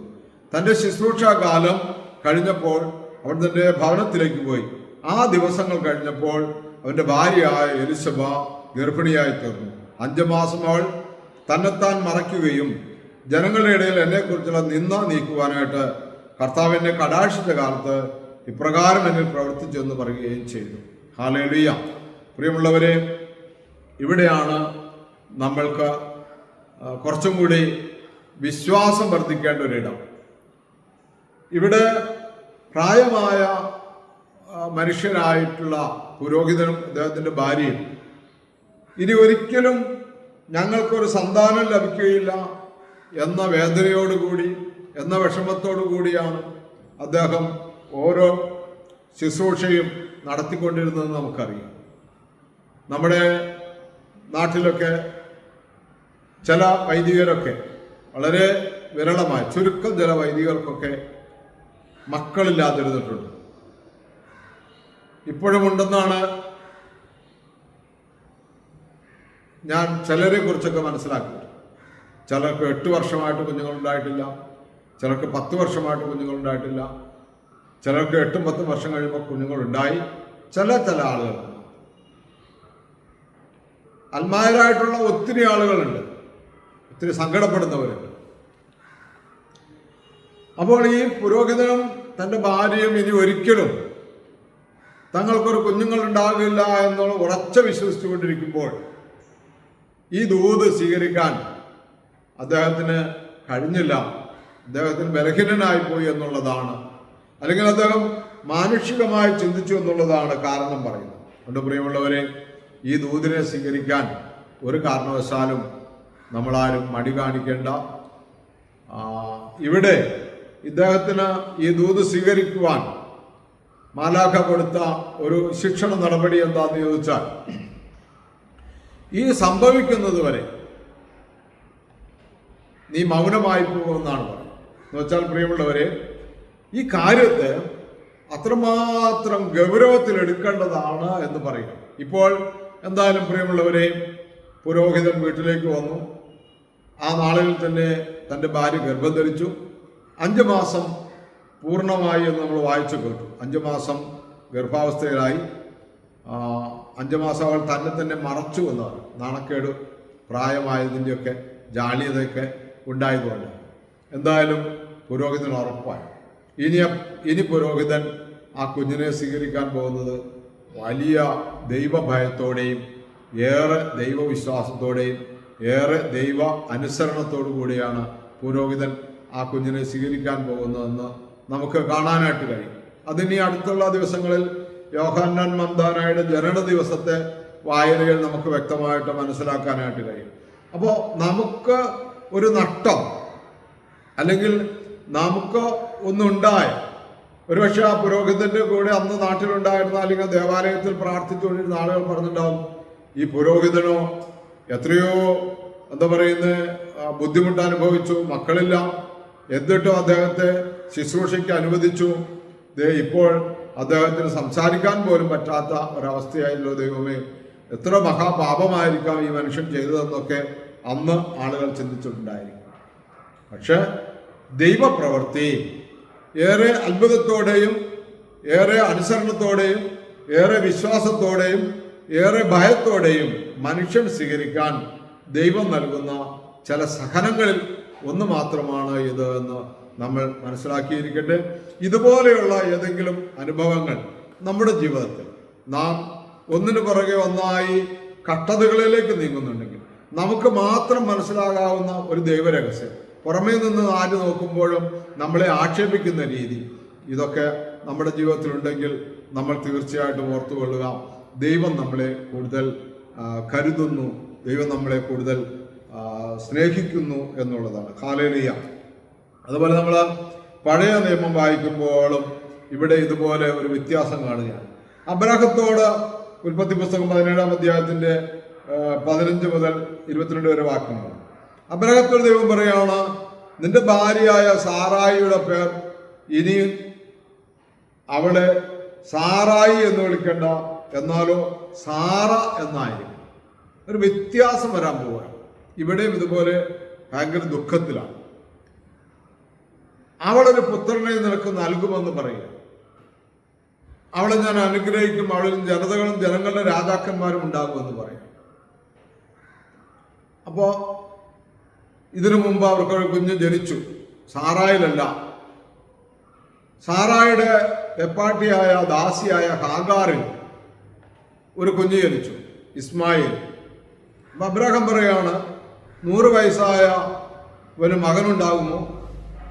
തൻ്റെ ശുശ്രൂഷാകാലം കഴിഞ്ഞപ്പോൾ അവൻ തൻ്റെ ഭവനത്തിലേക്ക് പോയി. ആ ദിവസങ്ങൾ കഴിഞ്ഞപ്പോൾ അവൻ്റെ ഭാര്യയായ എലിശബ ഗർഭിണിയായി തീർന്നു. 5 മാസം അവൾ തന്നെത്താൻ മറയ്ക്കുകയും ജനങ്ങളുടെ ഇടയിൽ എന്നെക്കുറിച്ചുള്ള നിന്ദ നീക്കുവാനായിട്ട് കർത്താവ് എന്നെ കടാക്ഷിച്ച കാലത്ത് ഇപ്രകാരം എന്നിൽ പ്രവർത്തിച്ചു എന്ന് പറയുകയും ചെയ്തു. ഹല്ലേലൂയ. പ്രിയമുള്ളവരെ, ഇവിടെയാണ് നമ്മൾക്ക് കുറച്ചും കൂടി വിശ്വാസം വർദ്ധിക്കേണ്ട ഒരിടം. ഇവിടെ പ്രായമായ മനുഷ്യനായിട്ടുള്ള പുരോഹിതനും അദ്ദേഹത്തിൻ്റെ ഭാര്യയും ഇനി ഒരിക്കലും ഞങ്ങൾക്കൊരു സന്താനം ലഭിക്കുകയില്ല എന്ന വേദനയോടുകൂടി, എന്ന വിഷമത്തോടു കൂടിയാണ് അദ്ദേഹം ഓരോ ശുശ്രൂഷയും നടത്തിക്കൊണ്ടിരുന്നതെന്ന് നമുക്കറിയാം. നമ്മുടെ നാട്ടിലൊക്കെ ചില വൈദികരൊക്കെ വളരെ വിരളമായി ചുരുക്കം ചില വൈദികർക്കൊക്കെ മക്കളില്ലാതിരുന്നിട്ടുണ്ട്. ഇപ്പോഴും ഉണ്ടെന്നാണ് ഞാൻ ചിലരെ കുറിച്ചൊക്കെ മനസ്സിലാക്കിയത്. ചിലർക്ക് 8 വർഷമായിട്ട് കുഞ്ഞുങ്ങളുണ്ടായിട്ടില്ല, ചിലർക്ക് 10 വർഷമായിട്ട് കുഞ്ഞുങ്ങളുണ്ടായിട്ടില്ല, ചിലർക്ക് 8ഉം 10ഉം വർഷം കഴിയുമ്പോൾ കുഞ്ഞുങ്ങളുണ്ടായി. ചില ആളുകൾക്ക് അൽമായരായിട്ടുള്ള ഒത്തിരി ആളുകളുണ്ട്, ഒത്തിരി സങ്കടപ്പെടുന്നവരുണ്ട്. അപ്പോൾ ഈ പുരോഹിതനും തൻ്റെ ഭാര്യയും ഇനി ഒരിക്കലും തങ്ങൾക്കൊരു കുഞ്ഞുങ്ങളുണ്ടാകില്ല എന്നുള്ള ഉറച്ച വിശ്വസിച്ചുകൊണ്ടിരിക്കുമ്പോൾ ഈ ദൂത് സ്വീകരിക്കാൻ അദ്ദേഹത്തിന് കഴിഞ്ഞില്ല. അദ്ദേഹത്തിന് ബലഹീനനായിപ്പോയി എന്നുള്ളതാണ്, അല്ലെങ്കിൽ അദ്ദേഹം മാനുഷികമായി ചിന്തിച്ചു എന്നുള്ളതാണ് കാരണം പറയുന്നത്. അതുകൊണ്ട് പ്രിയമുള്ളവരെ, ഈ ദൂതിനെ സ്വീകരിക്കാൻ ഒരു കാരണവശാലും നമ്മളാരും മടി കാണിക്കേണ്ട. ഇവിടെ ഇദ്ദേഹത്തിന് ഈ ദൂത് സ്വീകരിക്കുവാൻ മാലാഖ കൊടുത്ത ഒരു ശിക്ഷണ നടപടി എന്താണെന്ന് ചോദിച്ചാൽ, ഈ സംഭവിക്കുന്നത് വരെ നീ മൗനമായി പോകുമെന്നാണ് പറയുന്നത്. എന്ന് വെച്ചാൽ പ്രിയമുള്ളവരെ, ഈ കാര്യത്തെ അത്രമാത്രം ഗൗരവത്തിലെടുക്കേണ്ടതാണ് എന്ന് പറയുക. ഇപ്പോൾ എന്തായാലും പ്രിയമുള്ളവരെ, പുരോഹിതൻ വീട്ടിലേക്ക് വന്നു. ആ നാളിൽ തന്നെ തൻ്റെ ഭാര്യ ഗർഭം ധരിച്ചു. 5 മാസം പൂർണ്ണമായി എന്ന് നമ്മൾ വായിച്ചു കേട്ടു. 5 മാസം ഗർഭാവസ്ഥയിലായി. 5 മാസം അവൾ തന്നെ മറച്ചു എന്നാണ്. നാണക്കേട്, പ്രായമായതിൻ്റെയൊക്കെ ജാള്യതയൊക്കെ ഉണ്ടായതുകൊണ്ട് എന്തായാലും പുരോഹിതൻ ഉറപ്പായി. ഇനി പുരോഹിതൻ ആ കുഞ്ഞിനെ സ്വീകരിക്കാൻ പോകുന്നത് വലിയ ദൈവഭയത്തോടെയും ഏറെ ദൈവവിശ്വാസത്തോടെയും ഏറെ ദൈവ അനുസരണത്തോടു കൂടിയാണ് പുരോഹിതൻ ആ കുഞ്ഞിനെ സ്വീകരിക്കാൻ പോകുന്നതെന്ന് നമുക്ക് കാണാനായിട്ട് കഴിയും. അതിനി അടുത്തുള്ള ദിവസങ്ങളിൽ യോഹന്നാൻ മന്ദാനയുടെ ജനന ദിവസത്തെ വായനയിൽ നമുക്ക് വ്യക്തമായിട്ട് മനസ്സിലാക്കാനായിട്ട് കഴിയും. അപ്പോൾ നമുക്ക് ഒരു നഷ്ടം, അല്ലെങ്കിൽ നമുക്ക് ഒന്നുണ്ടായ, ഒരുപക്ഷെ ആ പുരോഹിതന്റെ കൂടെ അന്ന് നാട്ടിലുണ്ടായിരുന്ന അല്ലെങ്കിൽ ദേവാലയത്തിൽ പ്രാർത്ഥിച്ചുകൊണ്ടിരുന്ന ആളുകൾ പറഞ്ഞിട്ടുണ്ടാവും, ഈ പുരോഹിതനോ എത്രയോ ബുദ്ധിമുട്ട് അനുഭവിച്ചു, മക്കളില്ല, എന്നിട്ടും അദ്ദേഹത്തെ ശുശ്രൂഷയ്ക്ക് അനുവദിച്ചു. ഇപ്പോൾ അദ്ദേഹത്തിന് സംസാരിക്കാൻ പോലും പറ്റാത്ത ഒരവസ്ഥയായല്ലോ ദൈവമേ, എത്ര മഹാപാപമായിരിക്കാം ഈ മനുഷ്യൻ ചെയ്തതെന്നൊക്കെ അന്ന് ആളുകൾ ചിന്തിച്ചിട്ടുണ്ടായിരിക്കും. പക്ഷെ ദൈവപ്രവൃത്തി ഏറെ അത്ഭുതത്തോടെയും ഏറെ അനുസരണത്തോടെയും ഏറെ വിശ്വാസത്തോടെയും ഏറെ ഭയത്തോടെയും മനുഷ്യൻ സ്വീകരിക്കാൻ ദൈവം നൽകുന്ന ചില സഹനങ്ങളിൽ ഒന്ന് മാത്രമാണ് ഇത് എന്ന് നമ്മൾ മനസ്സിലാക്കിയിരിക്കട്ടെ. ഇതുപോലെയുള്ള ഏതെങ്കിലും അനുഭവങ്ങൾ നമ്മുടെ ജീവിതത്തിൽ നാം ഒന്നിനു പുറകെ ഒന്നായി കഷ്ടതകളിലേക്ക് നീങ്ങുന്നുണ്ടെങ്കിൽ നമുക്ക് മാത്രം മനസ്സിലാകാവുന്ന ഒരു ദൈവരഹസ്യം, പുറമേ നിന്ന് ആര് നോക്കുമ്പോഴും നമ്മളെ ആക്ഷേപിക്കുന്ന രീതി, ഇതൊക്കെ നമ്മുടെ ജീവിതത്തിലുണ്ടെങ്കിൽ നമ്മൾ തീർച്ചയായിട്ടും ഓർത്തുകൊള്ളുക, ദൈവം നമ്മളെ കൂടുതൽ കരുതുന്നു, ദൈവം നമ്മളെ കൂടുതൽ സ്നേഹിക്കുന്നു എന്നുള്ളതാണ്. ഹല്ലേലൂയ. അതുപോലെ നമ്മൾ പഴയ നിയമം വായിക്കുമ്പോഴും ഇവിടെ ഇതുപോലെ ഒരു വ്യത്യാസം കാണുകയാണ്. അബ്രാഹത്തോട് ഉൽപ്പത്തി പുസ്തകം 17-ാം അധ്യായത്തിന്റെ 15 മുതൽ 22 വരെ വാക്യങ്ങൾ. അബ്രാഹത്തോട് ദൈവം പറയുകയാണ്, നിന്റെ ഭാര്യയായ സാറായിയുടെ പേർ ഇനി അവളെ സാറായി എന്ന് വിളിക്കേണ്ട, എന്നാലോ സാറ എന്നായിരിക്കും. ഒരു വ്യത്യാസം വരാൻ പോവുകയാണ്. ഇവിടെയും ഇതുപോലെ ഭയങ്കര ദുഃഖത്തിലാണ്. അവളൊരു പുത്രനെ നിനക്ക് നൽകുമെന്ന് പറയുക, അവളെ ഞാൻ അനുഗ്രഹിക്കും, അവളിൽ ജനതകളും ജനങ്ങളുടെ രാജാക്കന്മാരും ഉണ്ടാകുമെന്ന് പറയാം. അപ്പോ ഇതിനു മുമ്പ് അവർക്കൊരു കുഞ്ഞ് ജനിച്ചു, സാറായിലല്ല, സാറായുടെ വെപ്പാട്ടിയായ ദാസിയായ ഹാഗാറിൽ ഒരു കുഞ്ഞ് ജനിച്ചു, ഇസ്മായിൽ. അപ്പൊ അബ്രാഹാം പറയാണ്, 100 വയസ്സായ ഒരു മകനുണ്ടാകുമോ?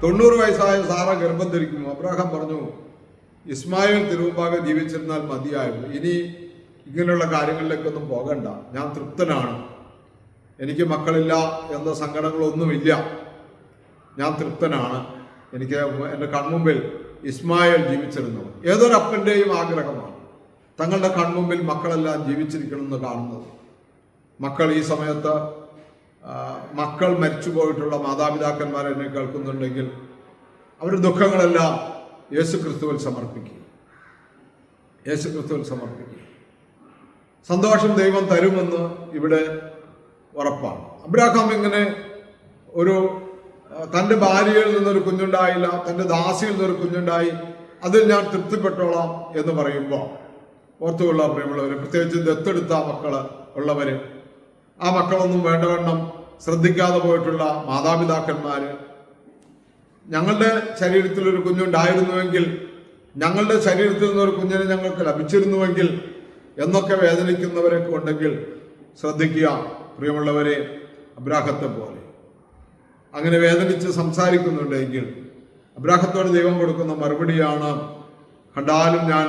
90 വയസ്സായ സാറ ഗർഭം ധരിക്കുമോ? അബ്രാഹാം പറഞ്ഞു, ഇസ്മായിൽ തിരുമുമ്പാകെ ജീവിച്ചിരുന്നാൽ മതിയായിരുന്നു, ഇനി ഇങ്ങനെയുള്ള കാര്യങ്ങളിലേക്കൊന്നും പോകണ്ട, ഞാൻ തൃപ്തനാണ്, എനിക്ക് മക്കളില്ല എന്ന സങ്കടങ്ങളൊന്നുമില്ല, ഞാൻ തൃപ്തനാണ്, എനിക്ക് എൻ്റെ കൺമുമ്പിൽ ഇസ്മായിൽ ജീവിച്ചിരുന്നു. ഏതൊരപ്പൻ്റെയും ആഗ്രഹമാണ് തങ്ങളുടെ കൺമുമ്പിൽ മക്കളെല്ലാം ജീവിച്ചിരിക്കണമെന്ന് കാണുന്നത്. മക്കൾ ഈ സമയത്ത് മക്കൾ മരിച്ചു പോയിട്ടുള്ള മാതാപിതാക്കന്മാർ എന്നെ കേൾക്കുന്നുണ്ടെങ്കിൽ അവരുടെ ദുഃഖങ്ങളെല്ലാം യേശു ക്രിസ്തുവിൽ സമർപ്പിക്കുക. യേശു ക്രിസ്തുവിൽ സമർപ്പിക്കുക. സന്തോഷം ദൈവം തരുമെന്ന് ഇവിടെ ഉറപ്പാണ്. അബ്രാഹാം ഇങ്ങനെ തൻ്റെ ഭാര്യയിൽ നിന്നൊരു കുഞ്ഞുണ്ടായില്ല, തൻ്റെ ദാസിയിൽ നിന്നൊരു കുഞ്ഞുണ്ടായി, അതിൽ ഞാൻ തൃപ്തിപ്പെട്ടോളാം എന്ന് പറയുമ്പോൾ ഓർത്തുകൊള്ള പ്രിയമുള്ളവർ, പ്രത്യേകിച്ച് ദത്തെടുത്ത മക്കള് ഉള്ളവര്, ആ മക്കളൊന്നും വേണ്ടവണ്ണം ശ്രദ്ധിക്കാതെ പോയിട്ടുള്ള മാതാപിതാക്കന്മാര്, ഞങ്ങളുടെ ശരീരത്തിൽ ഒരു കുഞ്ഞുണ്ടായിരുന്നുവെങ്കിൽ, ഞങ്ങളുടെ ശരീരത്തിൽ നിന്നൊരു കുഞ്ഞിനെ ഞങ്ങൾക്ക് ലഭിച്ചിരുന്നുവെങ്കിൽ എന്നൊക്കെ വേദനിക്കുന്നവരൊക്കെ ഉണ്ടെങ്കിൽ ശ്രദ്ധിക്കുക പ്രിയമുള്ളവരെ. അബ്രാഹത്തെ പോലെ അങ്ങനെ വേദനിച്ച് സംസാരിക്കുന്നുണ്ടെങ്കിൽ അബ്രാഹത്തോട് ദൈവം കൊടുക്കുന്ന മറുപടിയാണ്, കണ്ടാലും ഞാൻ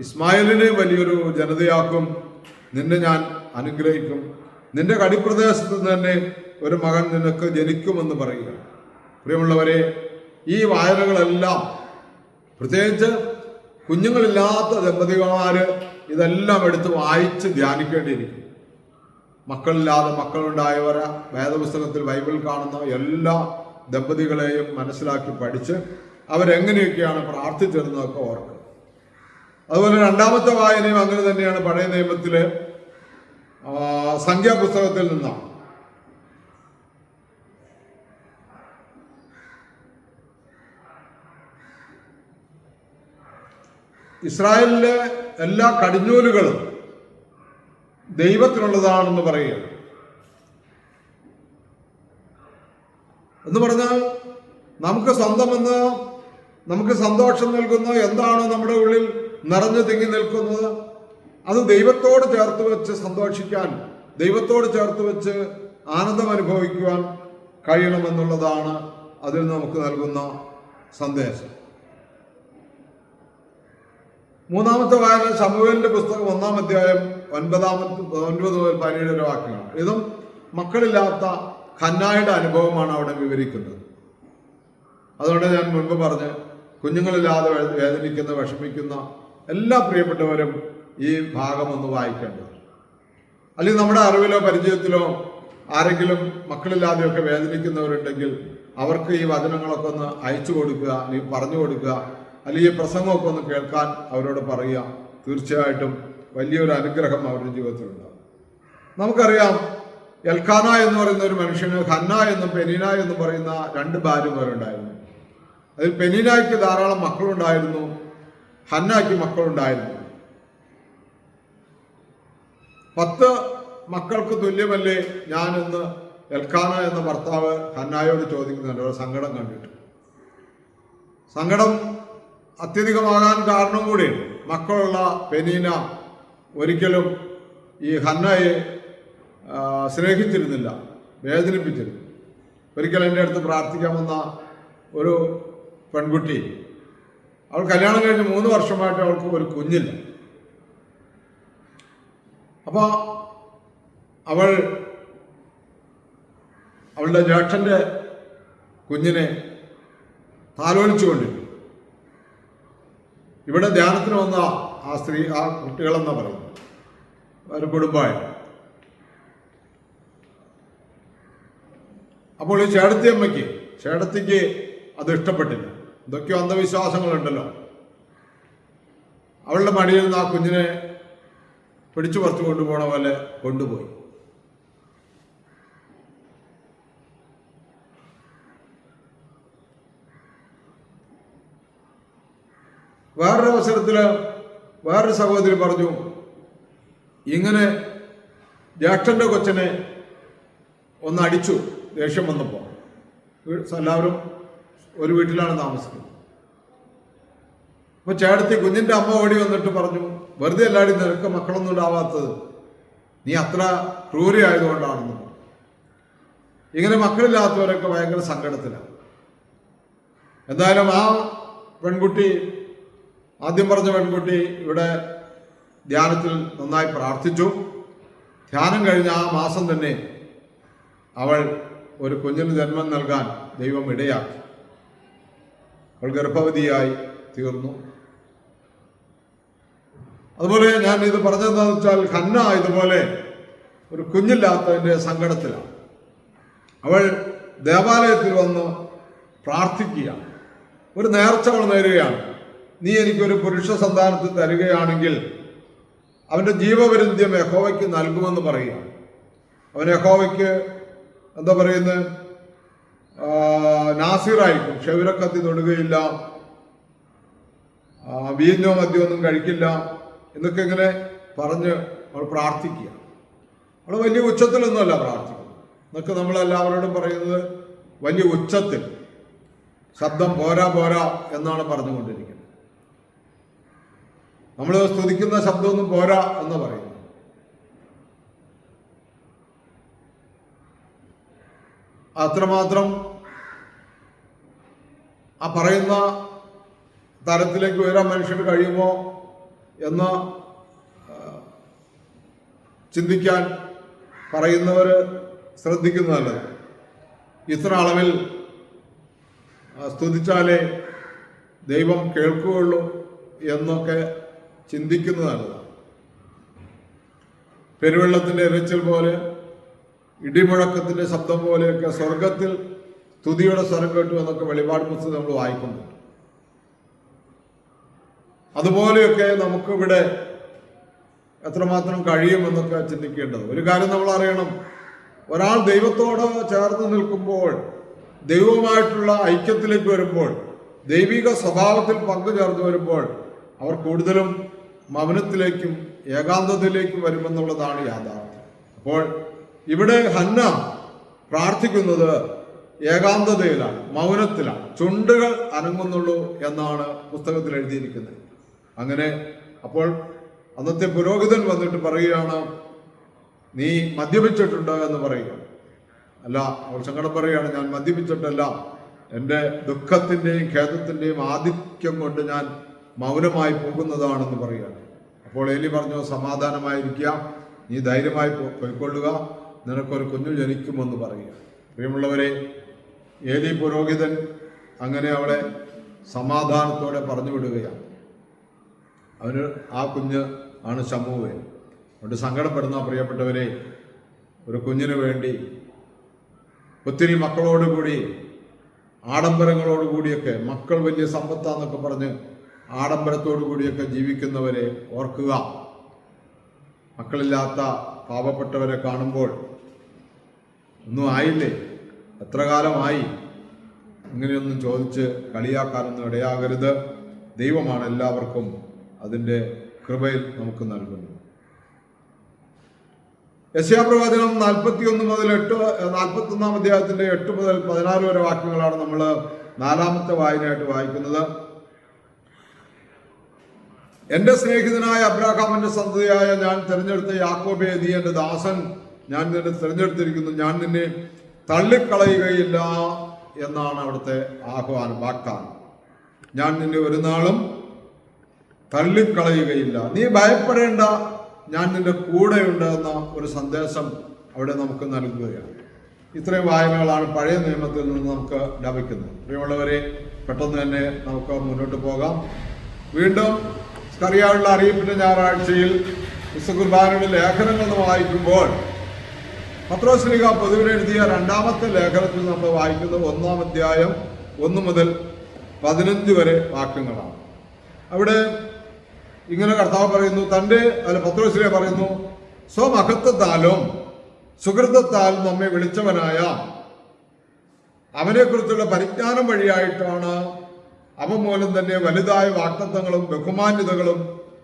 ഇസ്മായിലിനെ വലിയൊരു ജനതയാക്കും, നിന്നെ ഞാൻ അനുഗ്രഹിക്കും, നിന്റെ കടിപ്രദേശത്ത് തന്നെ ഒരു മകൻ നിനക്ക് ജനിക്കുമെന്ന് പറയുക. പ്രിയമുള്ളവരെ, ഈ വായനകളെല്ലാം പ്രത്യേകിച്ച് കുഞ്ഞുങ്ങളില്ലാത്ത ദമ്പതിമാര് ഇതെല്ലാം എടുത്ത് വായിച്ച് ധ്യാനിക്കേണ്ടിയിരിക്കും. മക്കളില്ലാതെ മക്കളുണ്ടായവരെ വേദപുസ്തകത്തിൽ ബൈബിൾ കാണുന്ന എല്ലാ ദമ്പതികളെയും മനസ്സിലാക്കി പഠിച്ച് അവരെങ്ങനെയൊക്കെയാണ് പ്രാർത്ഥിച്ചിരുന്നതൊക്കെ ഓർക്കുക. അതുപോലെ രണ്ടാമത്തെ വായനയും അങ്ങനെ തന്നെയാണ്. പഴയ നിയമത്തിലെ സംഖ്യാപുസ്തകത്തിൽ നിന്നാണ്. ഇസ്രായേലിലെ എല്ലാ കടിഞ്ഞൂലുകളും ദൈവത്തിനുള്ളതാണെന്ന് പറയുക. എന്ന് പറഞ്ഞാൽ നമുക്ക് സ്വന്തമെന്ന്, നമുക്ക് സന്തോഷം നൽകുന്ന എന്താണോ നമ്മുടെ ഉള്ളിൽ നിറഞ്ഞു തിങ്ങി നിൽക്കുന്നത്, അത് ദൈവത്തോട് ചേർത്ത് വെച്ച് സന്തോഷിക്കാൻ, ദൈവത്തോട് ചേർത്ത് വെച്ച് ആനന്ദം അനുഭവിക്കുവാൻ കഴിയണമെന്നുള്ളതാണ് അതിൽ നമുക്ക് നൽകുന്ന സന്ദേശം. മൂന്നാമത്തെ വായന ശമൂവേലിന്റെ പുസ്തകം 1-ാം അധ്യായം 9 മുതൽ 17 വാക്യങ്ങളാണ്. ഇതും മക്കളില്ലാത്ത ഹന്നായുടെ അനുഭവമാണ് അവിടെ വിവരിക്കുന്നത്. അതുകൊണ്ട് ഞാൻ മുൻപ് പറഞ്ഞ്, കുഞ്ഞുങ്ങളില്ലാതെ വേദനിക്കുന്ന, വിഷമിക്കുന്ന എല്ലാ പ്രിയപ്പെട്ടവരും ഈ ഭാഗം ഒന്ന് വായിക്കേണ്ടത്. അല്ലെങ്കിൽ നമ്മുടെ അറിവിലോ പരിചയത്തിലോ ആരെങ്കിലും മക്കളില്ലാതെയൊക്കെ വേദനിക്കുന്നവരുണ്ടെങ്കിൽ അവർക്ക് ഈ വചനങ്ങളൊക്കെ ഒന്ന് അയച്ചു കൊടുക്കുക, അല്ലെങ്കിൽ പറഞ്ഞു കൊടുക്കുക, അല്ലെങ്കിൽ ഈ പ്രസംഗമൊക്കെ ഒന്ന് കേൾക്കാൻ അവരോട് പറയുക. തീർച്ചയായിട്ടും വലിയൊരു അനുഗ്രഹം അവരുടെ ജീവിതത്തിലുണ്ടാകും. നമുക്കറിയാം, എൽക്കാന എന്ന് പറയുന്ന ഒരു മനുഷ്യന് ഹന്ന എന്നും പെനീന എന്നും പറയുന്ന 2 ഭാര്യമാരുണ്ടായിരുന്നു. അതിൽ പെനീനായ്ക്ക് ധാരാളം മക്കളുണ്ടായിരുന്നു, ഹന്നയ്ക്ക് മക്കളുണ്ടായിരുന്നു. 10 മക്കൾക്ക് തുല്യമല്ലേ ഞാനെന്ന് എൽക്കാന എന്ന ഭർത്താവ് ഹന്നായോട് ചോദിക്കുന്നുണ്ട്, ഒരു സങ്കടം കണ്ടിട്ട്. സങ്കടം അത്യധികമാകാൻ കാരണം കൂടിയാണ്. മക്കളുള്ള പെനീന ഒരിക്കലും ഈ ഹന്നയെ സ്നേഹിച്ചിരുന്നില്ല, വേദനിപ്പിച്ചിരുന്നു. ഒരിക്കൽ എൻ്റെ അടുത്ത് പ്രാർത്ഥിക്കാമെന്ന ഒരു പെൺകുട്ടി, അവൾ കല്യാണം കഴിഞ്ഞ് 3 വർഷമായിട്ട് അവൾക്ക് ഒരു കുഞ്ഞില്ല. അപ്പോൾ അവളുടെ ജ്യേഷ്ഠൻ്റെ കുഞ്ഞിനെ താലോലിച്ചുകൊണ്ടിരുന്നു. ഇവിടെ ധ്യാനത്തിന് വന്ന ആ കുട്ടികളെന്നാ പറയുന്നത്, ഒരു കുടുംബമായിട്ട്. അപ്പോൾ ഈ ചേടത്തിക്ക് അത് ഇഷ്ടപ്പെട്ടില്ല. എന്തൊക്കെയോ അന്ധവിശ്വാസങ്ങളുണ്ടല്ലോ. അവളുടെ മടിയിൽ നിന്ന് ആ കുഞ്ഞിനെ പിടിച്ചു പറിച്ചു കൊണ്ടുപോകണ പോലെ കൊണ്ടുപോയി. വേറൊരു അവസരത്തിൽ വേറൊരു സഹോദരി പറഞ്ഞു, ഇങ്ങനെ ജ്യേഷ്ഠൻ്റെ കൊച്ചനെ ഒന്ന് അടിച്ചു ദേഷ്യം വന്നപ്പോൾ. എല്ലാവരും ഒരു വീട്ടിലാണ് താമസിക്കുന്നത്. അപ്പോൾ ചേട്ടത്തി കുഞ്ഞിൻ്റെ അമ്മ ഓടി വന്നിട്ട് പറഞ്ഞു, വെറുതെ എല്ലാവരും നിനക്ക് മക്കളൊന്നും ഉണ്ടാവാത്തത് നീ അത്ര ക്രൂരിയായതുകൊണ്ടാണെന്ന്. ഇങ്ങനെ മക്കളില്ലാത്തവരൊക്കെ ഭയങ്കര സങ്കടത്തിലാണ്. എന്തായാലും ആ പെൺകുട്ടി, ആദ്യം പറഞ്ഞ പെൺകുട്ടി ഇവിടെ ധ്യാനത്തിൽ നന്നായി പ്രാർത്ഥിച്ചു. ധ്യാനം കഴിഞ്ഞ ആ മാസം തന്നെ അവൾ ഒരു കുഞ്ഞിന് ജന്മം നൽകാൻ ദൈവം ഇടയാക്കി. അവൾ ഗർഭവതിയായി തീർന്നു. അതുപോലെ ഞാൻ ഇത് പറഞ്ഞതെന്ന് വെച്ചാൽ, ഹന്ന ഇതുപോലെ ഒരു കുഞ്ഞില്ലാത്തതിൻ്റെ സങ്കടത്തിലാണ്. അവൾ ദേവാലയത്തിൽ വന്ന് പ്രാർത്ഥിക്കുകയാണ്. ഒരു നേർച്ച അവൾ നേരുകയാണ്. നീ എനിക്കൊരു പുരുഷ സന്താനത്തിൽ തരികയാണെങ്കിൽ അവൻ്റെ ജീവപര്യന്തം യഹോവയ്ക്ക് നൽകുമെന്ന് പറയുകയാണ്. അവൻ യഹോവയ്ക്ക് എന്താ പറയുന്നത്, നാസിറായിരിക്കും, ക്ഷൗരക്കത്തി തൊടുകയില്ല, വീഞ്ഞോ മദ്യമൊന്നും കഴിക്കില്ല എന്നൊക്കെ ഇങ്ങനെ പറഞ്ഞ് അവൾ പ്രാർത്ഥിക്കുക. അവൾ വലിയ ഉച്ചത്തിലൊന്നുമല്ല പ്രാർത്ഥിക്കുന്നത്. എന്നൊക്കെ നമ്മളെല്ലാവരോടും പറയുന്നത് വലിയ ഉച്ചത്തിൽ, ശബ്ദം പോരാ പോരാ എന്നാണ് പറഞ്ഞുകൊണ്ടിരിക്കുന്നത്. നമ്മൾ സ്തുതിക്കുന്ന ശബ്ദമൊന്നും പോരാ എന്ന് പറയുന്നു. അത്രമാത്രം ആ പറയുന്ന തരത്തിലേക്ക് ഉയരാൻ മനുഷ്യന് കഴിയുമോ എന്ന് ചിന്തിക്കാൻ പറയുന്നവർ ശ്രദ്ധിക്കുന്നതല്ല. ഇത്ര അളവിൽ സ്തുതിച്ചാലേ ദൈവം കേൾക്കുകയുള്ളൂ എന്നൊക്കെ ചിന്തിക്കുന്നത് നല്ലതാണ്. പെരുവെള്ളത്തിൻ്റെ ഇരച്ചിൽ പോലെ, ഇടിമുഴക്കത്തിൻ്റെ ശബ്ദം പോലെയൊക്കെ സ്വർഗത്തിൽ സ്തുതിയുടെ സ്വരം കേട്ടു എന്നൊക്കെ വെളിപാട് പുസ്തകം നമ്മൾ വായിക്കുന്നുണ്ട്. അതുപോലെയൊക്കെ നമുക്കിവിടെ എത്രമാത്രം കഴിയുമെന്നൊക്കെ ചിന്തിക്കേണ്ടത്. ഒരു കാര്യം നമ്മൾ അറിയണം, ഒരാൾ ദൈവത്തോട് ചേർന്ന് നിൽക്കുമ്പോൾ, ദൈവവുമായിട്ടുള്ള ഐക്യത്തിലേക്ക് വരുമ്പോൾ, ദൈവിക സ്വഭാവത്തിൽ പങ്കുചേർന്ന് വരുമ്പോൾ അവർ കൂടുതലും മൗനത്തിലേക്കും ഏകാന്തതയിലേക്കും വരുമെന്നുള്ളതാണ് യാഥാർത്ഥ്യം. അപ്പോൾ ഇവിടെ ഹന്ന പ്രാർത്ഥിക്കുന്നത് ഏകാന്തതയിലാണ്, മൗനത്തിലാണ്. ചുണ്ടുകൾ അനങ്ങുന്നുള്ളൂ എന്നാണ് പുസ്തകത്തിൽ എഴുതിയിരിക്കുന്നത്. അങ്ങനെ അപ്പോൾ അന്നത്തെ പുരോഹിതൻ വന്നിട്ട് പറയുകയാണ്, നീ മദ്യപിച്ചിട്ടുണ്ട് എന്ന് പറയുക. അല്ല, അവൾ സങ്കടം പറയുകയാണ്, ഞാൻ മദ്യപിച്ചിട്ടല്ല, എൻ്റെ ദുഃഖത്തിൻ്റെയും ഖേദത്തിൻ്റെയും ആധിക്യം കൊണ്ട് ഞാൻ മൗനമായി പോകുന്നതാണെന്ന് പറയുകയാണ്. അപ്പോൾ ഏലി പറഞ്ഞു, സമാധാനമായിരിക്കുക, നീ ധൈര്യമായി പോയിക്കൊള്ളുക, നിനക്കൊരു കുഞ്ഞു ജനിക്കുമെന്ന് പറയുക. പ്രിയമുള്ളവരെ, ഏലി പുരോഹിതൻ അങ്ങനെ അവളെ സമാധാനത്തോടെ പറഞ്ഞു വിടുകയാണ്. അവന് ആ കുഞ്ഞ് ആണ് ശമൂവേൽ. അതുകൊണ്ട് സങ്കടപ്പെടുന്ന പ്രിയപ്പെട്ടവരെ, ഒരു കുഞ്ഞിന് വേണ്ടി ഒത്തിരി മക്കളോടുകൂടി ആഡംബരങ്ങളോടുകൂടിയൊക്കെ, മക്കൾ വലിയ സമ്പത്താന്നൊക്കെ പറഞ്ഞ് ആഡംബരത്തോടു കൂടിയൊക്കെ ജീവിക്കുന്നവരെ ഓർക്കുക. മക്കളില്ലാത്ത പാവപ്പെട്ടവരെ കാണുമ്പോൾ ഒന്നും ആയില്ലേ, എത്ര കാലമായി, ഇങ്ങനെയൊന്നും ചോദിച്ച് കളിയാക്കാനൊന്നും ഇടയാകരുത്. ദൈവമാണ് എല്ലാവർക്കും അതിൻ്റെ കൃപയിൽ നമുക്ക് നൽകുന്നത്. യെശയ്യാപ്രവചനം 41 മുതൽ 41 അധ്യായത്തിൻ്റെ 8 മുതൽ 16 വരെ വാക്യങ്ങളാണ് നമ്മൾ 4ാമത്തെ വായനയായിട്ട് വായിക്കുന്നത്. എൻ്റെ സ്നേഹിതനായ അബ്രാഹാമിന്റെ സന്തതിയായ ഞാൻ തിരഞ്ഞെടുത്ത യാക്കോബേ, നീ എൻ്റെ ദാസൻ, ഞാൻ നിന്നെ തിരഞ്ഞെടുത്തിരിക്കുന്നു, ഞാൻ നിന്നെ തള്ളിക്കളയുകയില്ല എന്നാണ് അവിടുത്തെ ആഹ്വാനം, വാഗ്ദാനം. ഞാൻ നിന്നെ ഒരു നാളും തള്ളിക്കളയുകയില്ല, നീ ഭയപ്പെടേണ്ട, ഞാൻ നിന്റെ കൂടെയുണ്ട് എന്ന ഒരു സന്ദേശം അവിടെ നമുക്ക് നൽകുകയാണ്. ഇത്രയും വായനകളാണ് പഴയ നിയമത്തിൽ നിന്ന് നമുക്ക് ലഭിക്കുന്നത്. പ്രിയമുള്ളവരെ, പെട്ടെന്ന് തന്നെ നമുക്ക് മുന്നോട്ട് പോകാം. വീണ്ടും സ്കറിയായുള്ള അറിയിപ്പിന്റെ ഞായറാഴ്ചയിൽ വിശുദ്ധ കുർബാനയുടെ ലേഖനങ്ങൾ വായിക്കുമ്പോൾ പത്രോസ്ലീഹ പൊതുവിലെഴുതിയ 2ാമത്തെ ലേഖനത്തിൽ നമ്മൾ വായിക്കുന്നത് 1-ാം അധ്യായം 1 മുതൽ 15 വരെ വാക്യങ്ങളാണ്. അവിടെ ഇങ്ങനെ കർത്താവ് പറയുന്നു, പത്രോസ്ലീഹ പറയുന്നു, സ്വമഹത്വത്താലും സുഹൃത്തത്താലും നമ്മെ വിളിച്ചവനായ അവനെക്കുറിച്ചുള്ള പരിജ്ഞാനം വഴിയായിട്ടാണ് അവൻ മൂലം തന്നെ വലുതായ വാഗ്ദത്തങ്ങളും ബഹുമാന്യതകളും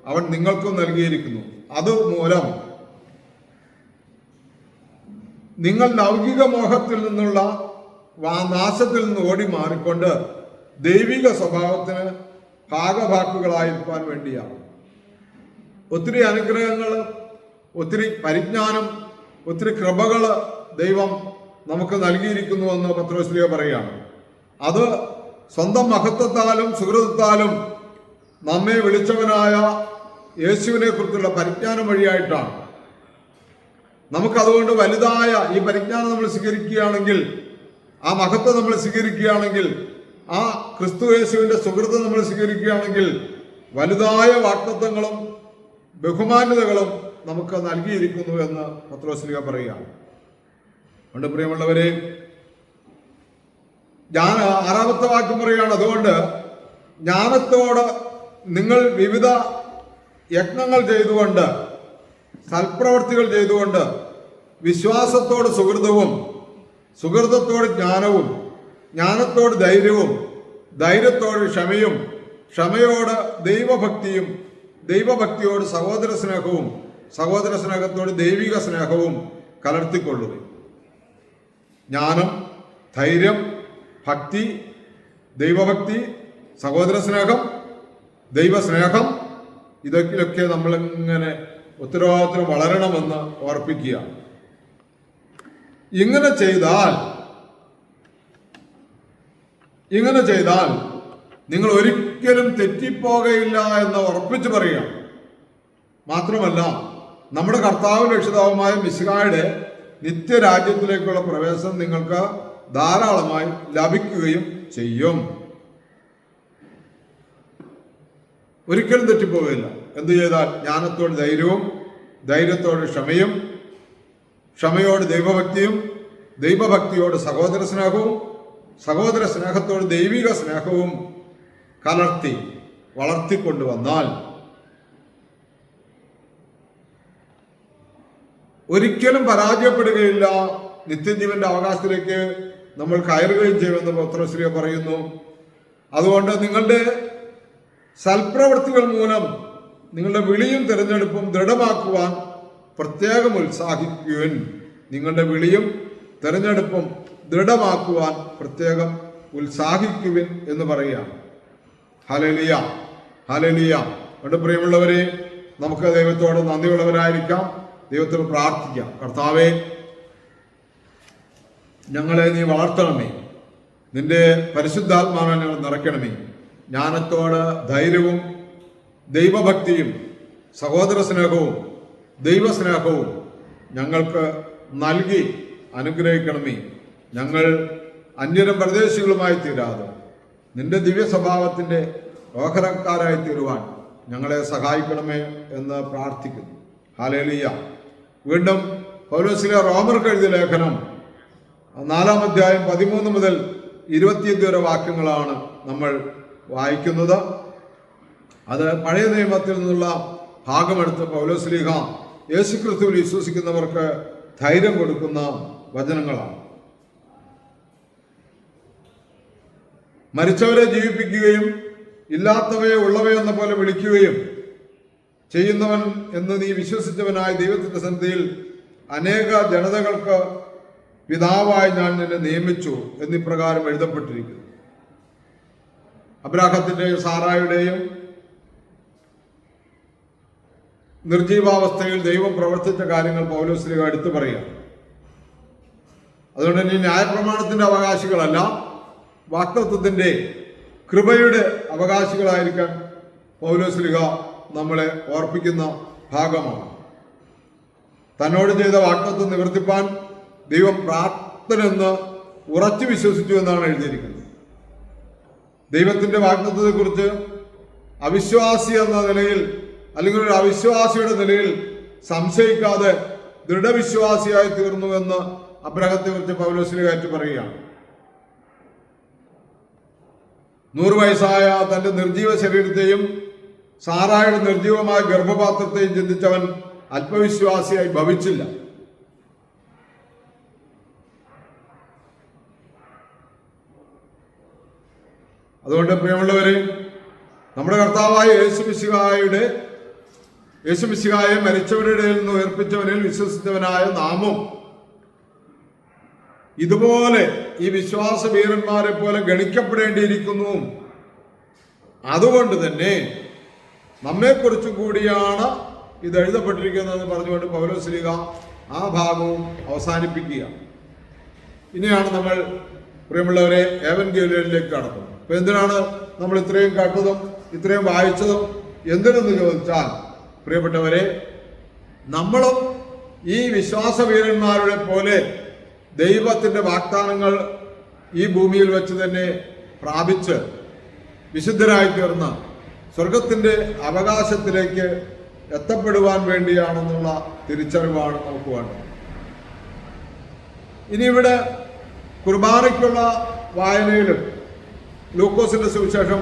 അവൻ നിങ്ങൾക്കും നൽകിയിരിക്കുന്നു. അതുമൂലം നിങ്ങൾ ലൗകിക മോഹത്തിൽ നിന്നുള്ള നാശത്തിൽ നിന്ന് ഓടി മാറിക്കൊണ്ട് ദൈവിക സ്വഭാവത്തിന് ഭാഗഭാക്കുകളായിരിക്കാൻ വേണ്ടിയാണ്. ഒത്തിരി അനുഗ്രഹങ്ങൾ, ഒത്തിരി പരിജ്ഞാനം, ഒത്തിരി കൃപകൾ ദൈവം നമുക്ക് നൽകിയിരിക്കുന്നുവെന്ന് പത്രോസ്ലീഹ പറയുകയാണ്. അത് സ്വന്തം മഹത്വത്താലും സുഹൃതത്താലും നമ്മെ വിളിച്ചവനായ യേശുവിനെ കുറിച്ചുള്ള പരിജ്ഞാനം വഴിയായിട്ടാണ്. നമുക്കതുകൊണ്ട് വലുതായ ഈ പരിജ്ഞാനം നമ്മൾ സ്വീകരിക്കുകയാണെങ്കിൽ, ആ മഹത്വം നമ്മൾ സ്വീകരിക്കുകയാണെങ്കിൽ, ആ ക്രിസ്തു യേശുവിൻ്റെ സുഹൃതം നമ്മൾ സ്വീകരിക്കുകയാണെങ്കിൽ വലുതായ വാഗ്ദത്തങ്ങളും ബഹുമാന്യതകളും നമുക്ക് നൽകിയിരിക്കുന്നു എന്ന് പത്രോസ്ലീഹ പറയുകയാണ്. അതുകൊണ്ട് പ്രിയമുള്ളവരെ, ഞാൻ 6-ാമത്തെ വാക്യം പറയുകയാണ്, അതുകൊണ്ട് ജ്ഞാനത്തോട് നിങ്ങൾ വിവിധ യജ്ഞങ്ങൾ ചെയ്തുകൊണ്ട്, സൽപ്രവർത്തികൾ ചെയ്തുകൊണ്ട്, വിശ്വാസത്തോട് സുഹൃതവും, സുഹൃതത്തോട് ജ്ഞാനവും, ജ്ഞാനത്തോട് ധൈര്യവും, ധൈര്യത്തോട് ക്ഷമയും, ക്ഷമയോട് ദൈവഭക്തിയും, ദൈവഭക്തിയോട് സഹോദര സ്നേഹവും, സഹോദര സ്നേഹത്തോട് ദൈവിക സ്നേഹവും കലർത്തിക്കൊള്ളുക. ജ്ഞാനം, ധൈര്യം, ഭക്തി, ദൈവഭക്തി, സഹോദര സ്നേഹം, ദൈവസ്നേഹം, ഇതൊക്കെ നമ്മളിങ്ങനെ ഉത്തരവാദിത്വം വളരണമെന്ന് ഓർപ്പിക്കുക. ഇങ്ങനെ ചെയ്താൽ നിങ്ങൾ ഒരിക്കലും തെറ്റിപ്പോകയില്ല എന്ന് ഉറപ്പിച്ചു പറയുക. മാത്രമല്ല, നമ്മുടെ കർത്താവും രക്ഷിതാവുമായ മിശിഹായുടെ നിത്യരാജ്യത്തിലേക്കുള്ള പ്രവേശനം നിങ്ങൾക്ക് ധാരാളമായി ലഭിക്കുകയും ചെയ്യും. ഒരിക്കലും തെറ്റിപ്പോകില്ല. എന്തു ചെയ്താൽ? ജ്ഞാനത്തോട് ധൈര്യവും, ധൈര്യത്തോട് ക്ഷമയും, ക്ഷമയോട് ദൈവഭക്തിയും, ദൈവഭക്തിയോട് സഹോദര സ്നേഹവും, സഹോദര സ്നേഹത്തോട് ദൈവിക സ്നേഹവും കലർത്തി വളർത്തിക്കൊണ്ടുവന്നാൽ ഒരിക്കലും പരാജയപ്പെടുകയില്ല. നിത്യജീവന്റെ അവകാശത്തിലേക്ക് നമ്മൾ കയറുകയും ചെയ്യുമെന്ന് പത്രോസ് പറയുന്നു. അതുകൊണ്ട് നിങ്ങളുടെ സൽപ്രവൃത്തികൾ മൂലം നിങ്ങളുടെ വിളിയും തിരഞ്ഞെടുപ്പും ദൃഢമാക്കുവാൻ പ്രത്യേകം ഉത്സാഹിക്കുവിൻ. നിങ്ങളുടെ വിളിയും തിരഞ്ഞെടുപ്പും ദൃഢമാക്കുവാൻ പ്രത്യേകം ഉത്സാഹിക്കുവിൻ എന്ന് പറയുകയാണ്. Hallelujah, hallelujah. അതുകൊണ്ട് പ്രിയമുള്ളവരെ, നമുക്ക് ദൈവത്തോട് നന്ദിയുള്ളവരായിരിക്കാം, ദൈവത്തോട് പ്രാർത്ഥിക്കാം. കർത്താവേ, ഞങ്ങളെ നീ വളർത്തണമേ, നിന്റെ പരിശുദ്ധാത്മാവിനെ ഞങ്ങൾ നിറയ്ക്കണമേ. ജ്ഞാനത്തോട് ധൈര്യവും, ദൈവഭക്തിയും, സഹോദര സ്നേഹവും, ദൈവസ്നേഹവും ഞങ്ങൾക്ക് നൽകി അനുഗ്രഹിക്കണമേ. ഞങ്ങൾ അന്യരും പ്രദേശികളുമായി തീരാതെ നിന്റെ ദിവ്യ സ്വഭാവത്തിൻ്റെ ഓഹരക്കാരായി തീരുവാൻ ഞങ്ങളെ സഹായിക്കണമേ എന്ന് പ്രാർത്ഥിക്കുന്നു. ഹല്ലേലൂയ. വീണ്ടും പൗലോസ് റോമർക്ക് എഴുതിയ ലേഖനം 4-ാം അധ്യായം 13 മുതൽ 25 വരെ വാക്യങ്ങളാണ് നമ്മൾ വായിക്കുന്നത്. അത് പഴയ നിയമത്തിൽ നിന്നുള്ള ഭാഗമെടുത്ത് പൗലോസ് ശ്ലീഹ യേശുക്രിസ്തുവിൽ വിശ്വസിക്കുന്നവർക്ക് ധൈര്യം കൊടുക്കുന്ന വചനങ്ങളാണ്. മരിച്ചവരെ ജീവിപ്പിക്കുകയും ഇല്ലാത്തവയെ ഉള്ളവയെന്ന പോലെ വിളിക്കുകയും ചെയ്യുന്നവൻ എന്ന് നീ വിശ്വസിച്ചവനായ ദൈവത്തിന്റെ സന്നിധിയിൽ അനേക ജനതകൾക്ക് പിതാവായി ഞാൻ നിന്നെ നിയമിച്ചു എന്നിപ്രകാരം എഴുതപ്പെട്ടിരിക്കുന്നു. അബ്രാഹത്തിന്റെയും സാറായുടെയും നിർജീവാവസ്ഥയിൽ ദൈവം പ്രവർത്തിച്ച കാര്യങ്ങൾ പൗലോസ് ശ്ലീഹ എടുത്തു പറയുക. അതുകൊണ്ട് തന്നെ ന്യായപ്രമാണത്തിന്റെ അവകാശികളല്ല, വാഗ്ദത്തത്തിന്റെ കൃപയുടെ അവകാശികളായിരിക്കാൻ പൗലോസ് ശ്ലീഹ നമ്മളെ ഓർപ്പിക്കുന്ന ഭാഗമാണ്. തന്നോട് ചെയ്ത വാഗ്ദത്തം നിവർത്തിപ്പാൻ ദൈവം പ്രാപ്തനെന്ന് ഉറച്ചു വിശ്വസിച്ചു എന്നാണ് എഴുതിയിരിക്കുന്നത്. ദൈവത്തിന്റെ വാഗ്ദത്തത്തെക്കുറിച്ച് അവിശ്വാസി എന്ന നിലയിൽ, അല്ലെങ്കിൽ ഒരു അവിശ്വാസിയുടെ നിലയിൽ സംശയിക്കാതെ ദൃഢവിശ്വാസിയായി തീർന്നുവെന്ന് അബ്രാഹത്തെ കുറിച്ച് പൗലോസ് ശ്ലീഹ പറയുകയാണ്. 100 വയസ്സായ തന്റെ നിർജീവ ശരീരത്തെയും സാറായുടെ നിർജീവമായ ഗർഭപാത്രത്തെയും ചിന്തിച്ചവൻ അല്പവിശ്വാസിയായി ഭവിച്ചില്ല. അതുകൊണ്ട് പ്രിയമുള്ളവരെ, നമ്മുടെ കർത്താവായ യേശുമിശിഹായെ മരിച്ചവരുടെ ഇടയിൽ നിന്ന് ഉയർപ്പിച്ചവനിൽ വിശ്വസിച്ചവനായ നാമും ഇതുപോലെ ഈ വിശ്വാസ വീരന്മാരെ പോലെ ഗണിക്കപ്പെടേണ്ടിയിരിക്കുന്നു. അതുകൊണ്ട് തന്നെ നമ്മെക്കുറിച്ച് കൂടിയാണ് ഇത് എഴുതപ്പെട്ടിരിക്കുന്നതെന്ന് പറഞ്ഞുകൊണ്ട് പൗലോസ് ശ്ലീഹ ആ ഭാഗവും അവസാനിപ്പിക്കുക. ഇനിയാണ് നമ്മൾ പ്രിയമുള്ളവരെ ഏവൻഗേലിയോനിലേക്ക് കടക്കുന്നത്. അപ്പൊ എന്തിനാണ് നമ്മൾ ഇത്രയും കേട്ടതും ഇത്രയും വായിച്ചതും എന്തിനെന്ന് ചോദിച്ചാൽ, പ്രിയപ്പെട്ടവരെ, നമ്മളും ഈ വിശ്വാസ വീരന്മാരുടെ പോലെ ദൈവത്തിന്റെ വാഗ്ദാനങ്ങൾ ഈ ഭൂമിയിൽ വെച്ച് തന്നെ പ്രാപിച്ച് വിശുദ്ധരായി തീർന്ന് സ്വർഗത്തിന്റെ അവകാശത്തിലേക്ക് എത്തപ്പെടുവാൻ വേണ്ടിയാണെന്നുള്ള തിരിച്ചറിവാണ് നമുക്ക് വേണ്ടത്. ഇനി ഇവിടെ കുർബാനയ്ക്കുള്ള വായനയിലും ലൂക്കോസിന്റെ സുവിശേഷം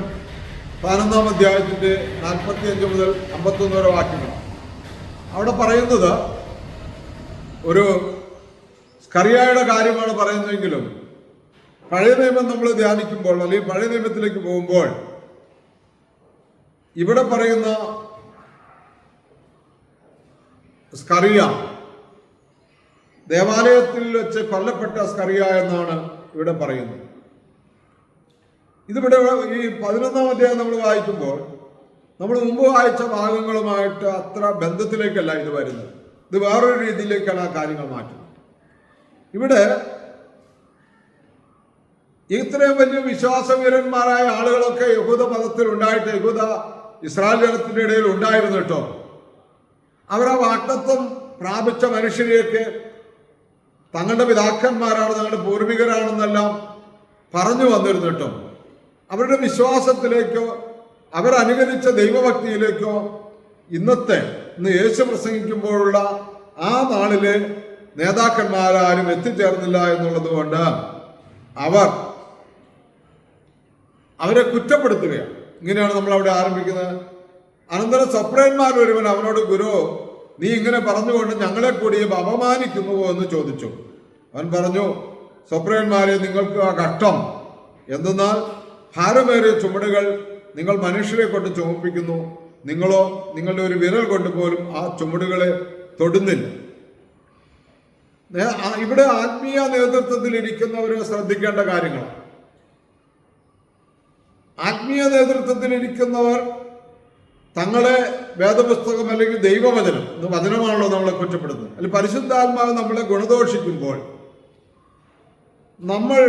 11-ാം അധ്യായത്തിന്റെ 45 മുതൽ 51 വരെ വാക്യങ്ങൾ. അവിടെ പറയുന്നത് ഒരു സ്കറിയായുടെ കാര്യമാണ് പറയുന്നതെങ്കിലും പഴയ നിയമം നമ്മൾ ധ്യാനിക്കുമ്പോൾ അല്ലെങ്കിൽ പഴയ നിയമത്തിലേക്ക് പോകുമ്പോൾ ഇവിടെ പറയുന്ന സ്കറിയ ദേവാലയത്തിൽ വെച്ച് കൊല്ലപ്പെട്ട സ്കറിയ എന്നാണ് ഇവിടെ പറയുന്നത്. ഇതിവിടെ ഈ 11-ാം അധ്യായം നമ്മൾ വായിക്കുമ്പോൾ നമ്മൾ മുമ്പ് വായിച്ച ഭാഗങ്ങളുമായിട്ട് അത്ര ബന്ധത്തിലേക്കല്ല ഇത് വരുന്നത്. ഇത് വേറൊരു രീതിയിലേക്കാണ് ആ കാര്യങ്ങൾ മാറ്റുന്നത്. ഇവിടെ ഇത്രയും വലിയ വിശ്വാസവീരന്മാരായ ആളുകളൊക്കെ യഹൂദ മതത്തിൽ ഉണ്ടായിട്ട് യഹൂദ ഇസ്രായേൽ ജനത്തിൻ്റെ ഇടയിൽ ഉണ്ടായിരുന്നു കേട്ടോ. അവരാ വാഗ്ദത്തം പ്രാപിച്ച മനുഷ്യരെയൊക്കെ തങ്ങളുടെ പിതാക്കന്മാരാണ്, തങ്ങളുടെ പൂർവികരാണെന്നെല്ലാം പറഞ്ഞു വന്നിരുന്നു കേട്ടോ. അവരുടെ വിശ്വാസത്തിലേക്കോ അവരനുകരിച്ച ദൈവഭക്തിയിലേക്കോ ഇന്ന് യേശു പ്രസംഗിക്കുമ്പോഴുള്ള ആ നാളിലെ നേതാക്കന്മാരാരും എത്തിച്ചേർന്നില്ല എന്നുള്ളത് കൊണ്ട് അവരെ കുറ്റപ്പെടുത്തുകയാണ്. ഇങ്ങനെയാണ് നമ്മൾ അവിടെ ആരംഭിക്കുന്നത്. അനന്തരം സപ്രയന്മാർ ഒരുവൻ അവനോട്, ഗുരു, നീ ഇങ്ങനെ പറഞ്ഞുകൊണ്ട് ഞങ്ങളെ കൂടി അപമാനിക്കുന്നുവോ എന്ന് ചോദിച്ചു. അവൻ പറഞ്ഞു, സപ്രയന്മാരെ, നിങ്ങൾക്ക് ആ കഷ്ടം എന്തെന്നാൽ ഭാരമേറിയ ചുമടുകൾ നിങ്ങൾ മനുഷ്യരെ കൊണ്ട് ചുമപ്പിക്കുന്നു, നിങ്ങളോ നിങ്ങളുടെ ഒരു വിരൽ കൊണ്ട് പോലും ആ ചുമടുകളെ തൊടുന്നില്ല. ഇവിടെ ആത്മീയ നേതൃത്വത്തിൽ ഇരിക്കുന്നവരെ ശ്രദ്ധിക്കേണ്ട കാര്യങ്ങളാണ്. ആത്മീയ നേതൃത്വത്തിൽ ഇരിക്കുന്നവർ തങ്ങളെ വേദപുസ്തകം അല്ലെങ്കിൽ ദൈവവചനം, ഇത് വചനമാണല്ലോ നമ്മളെ കുറ്റപ്പെടുന്നത്, അല്ലെങ്കിൽ പരിശുദ്ധാത്മാവ് നമ്മളെ ഗുണദോഷിക്കുമ്പോൾ നമ്മൾ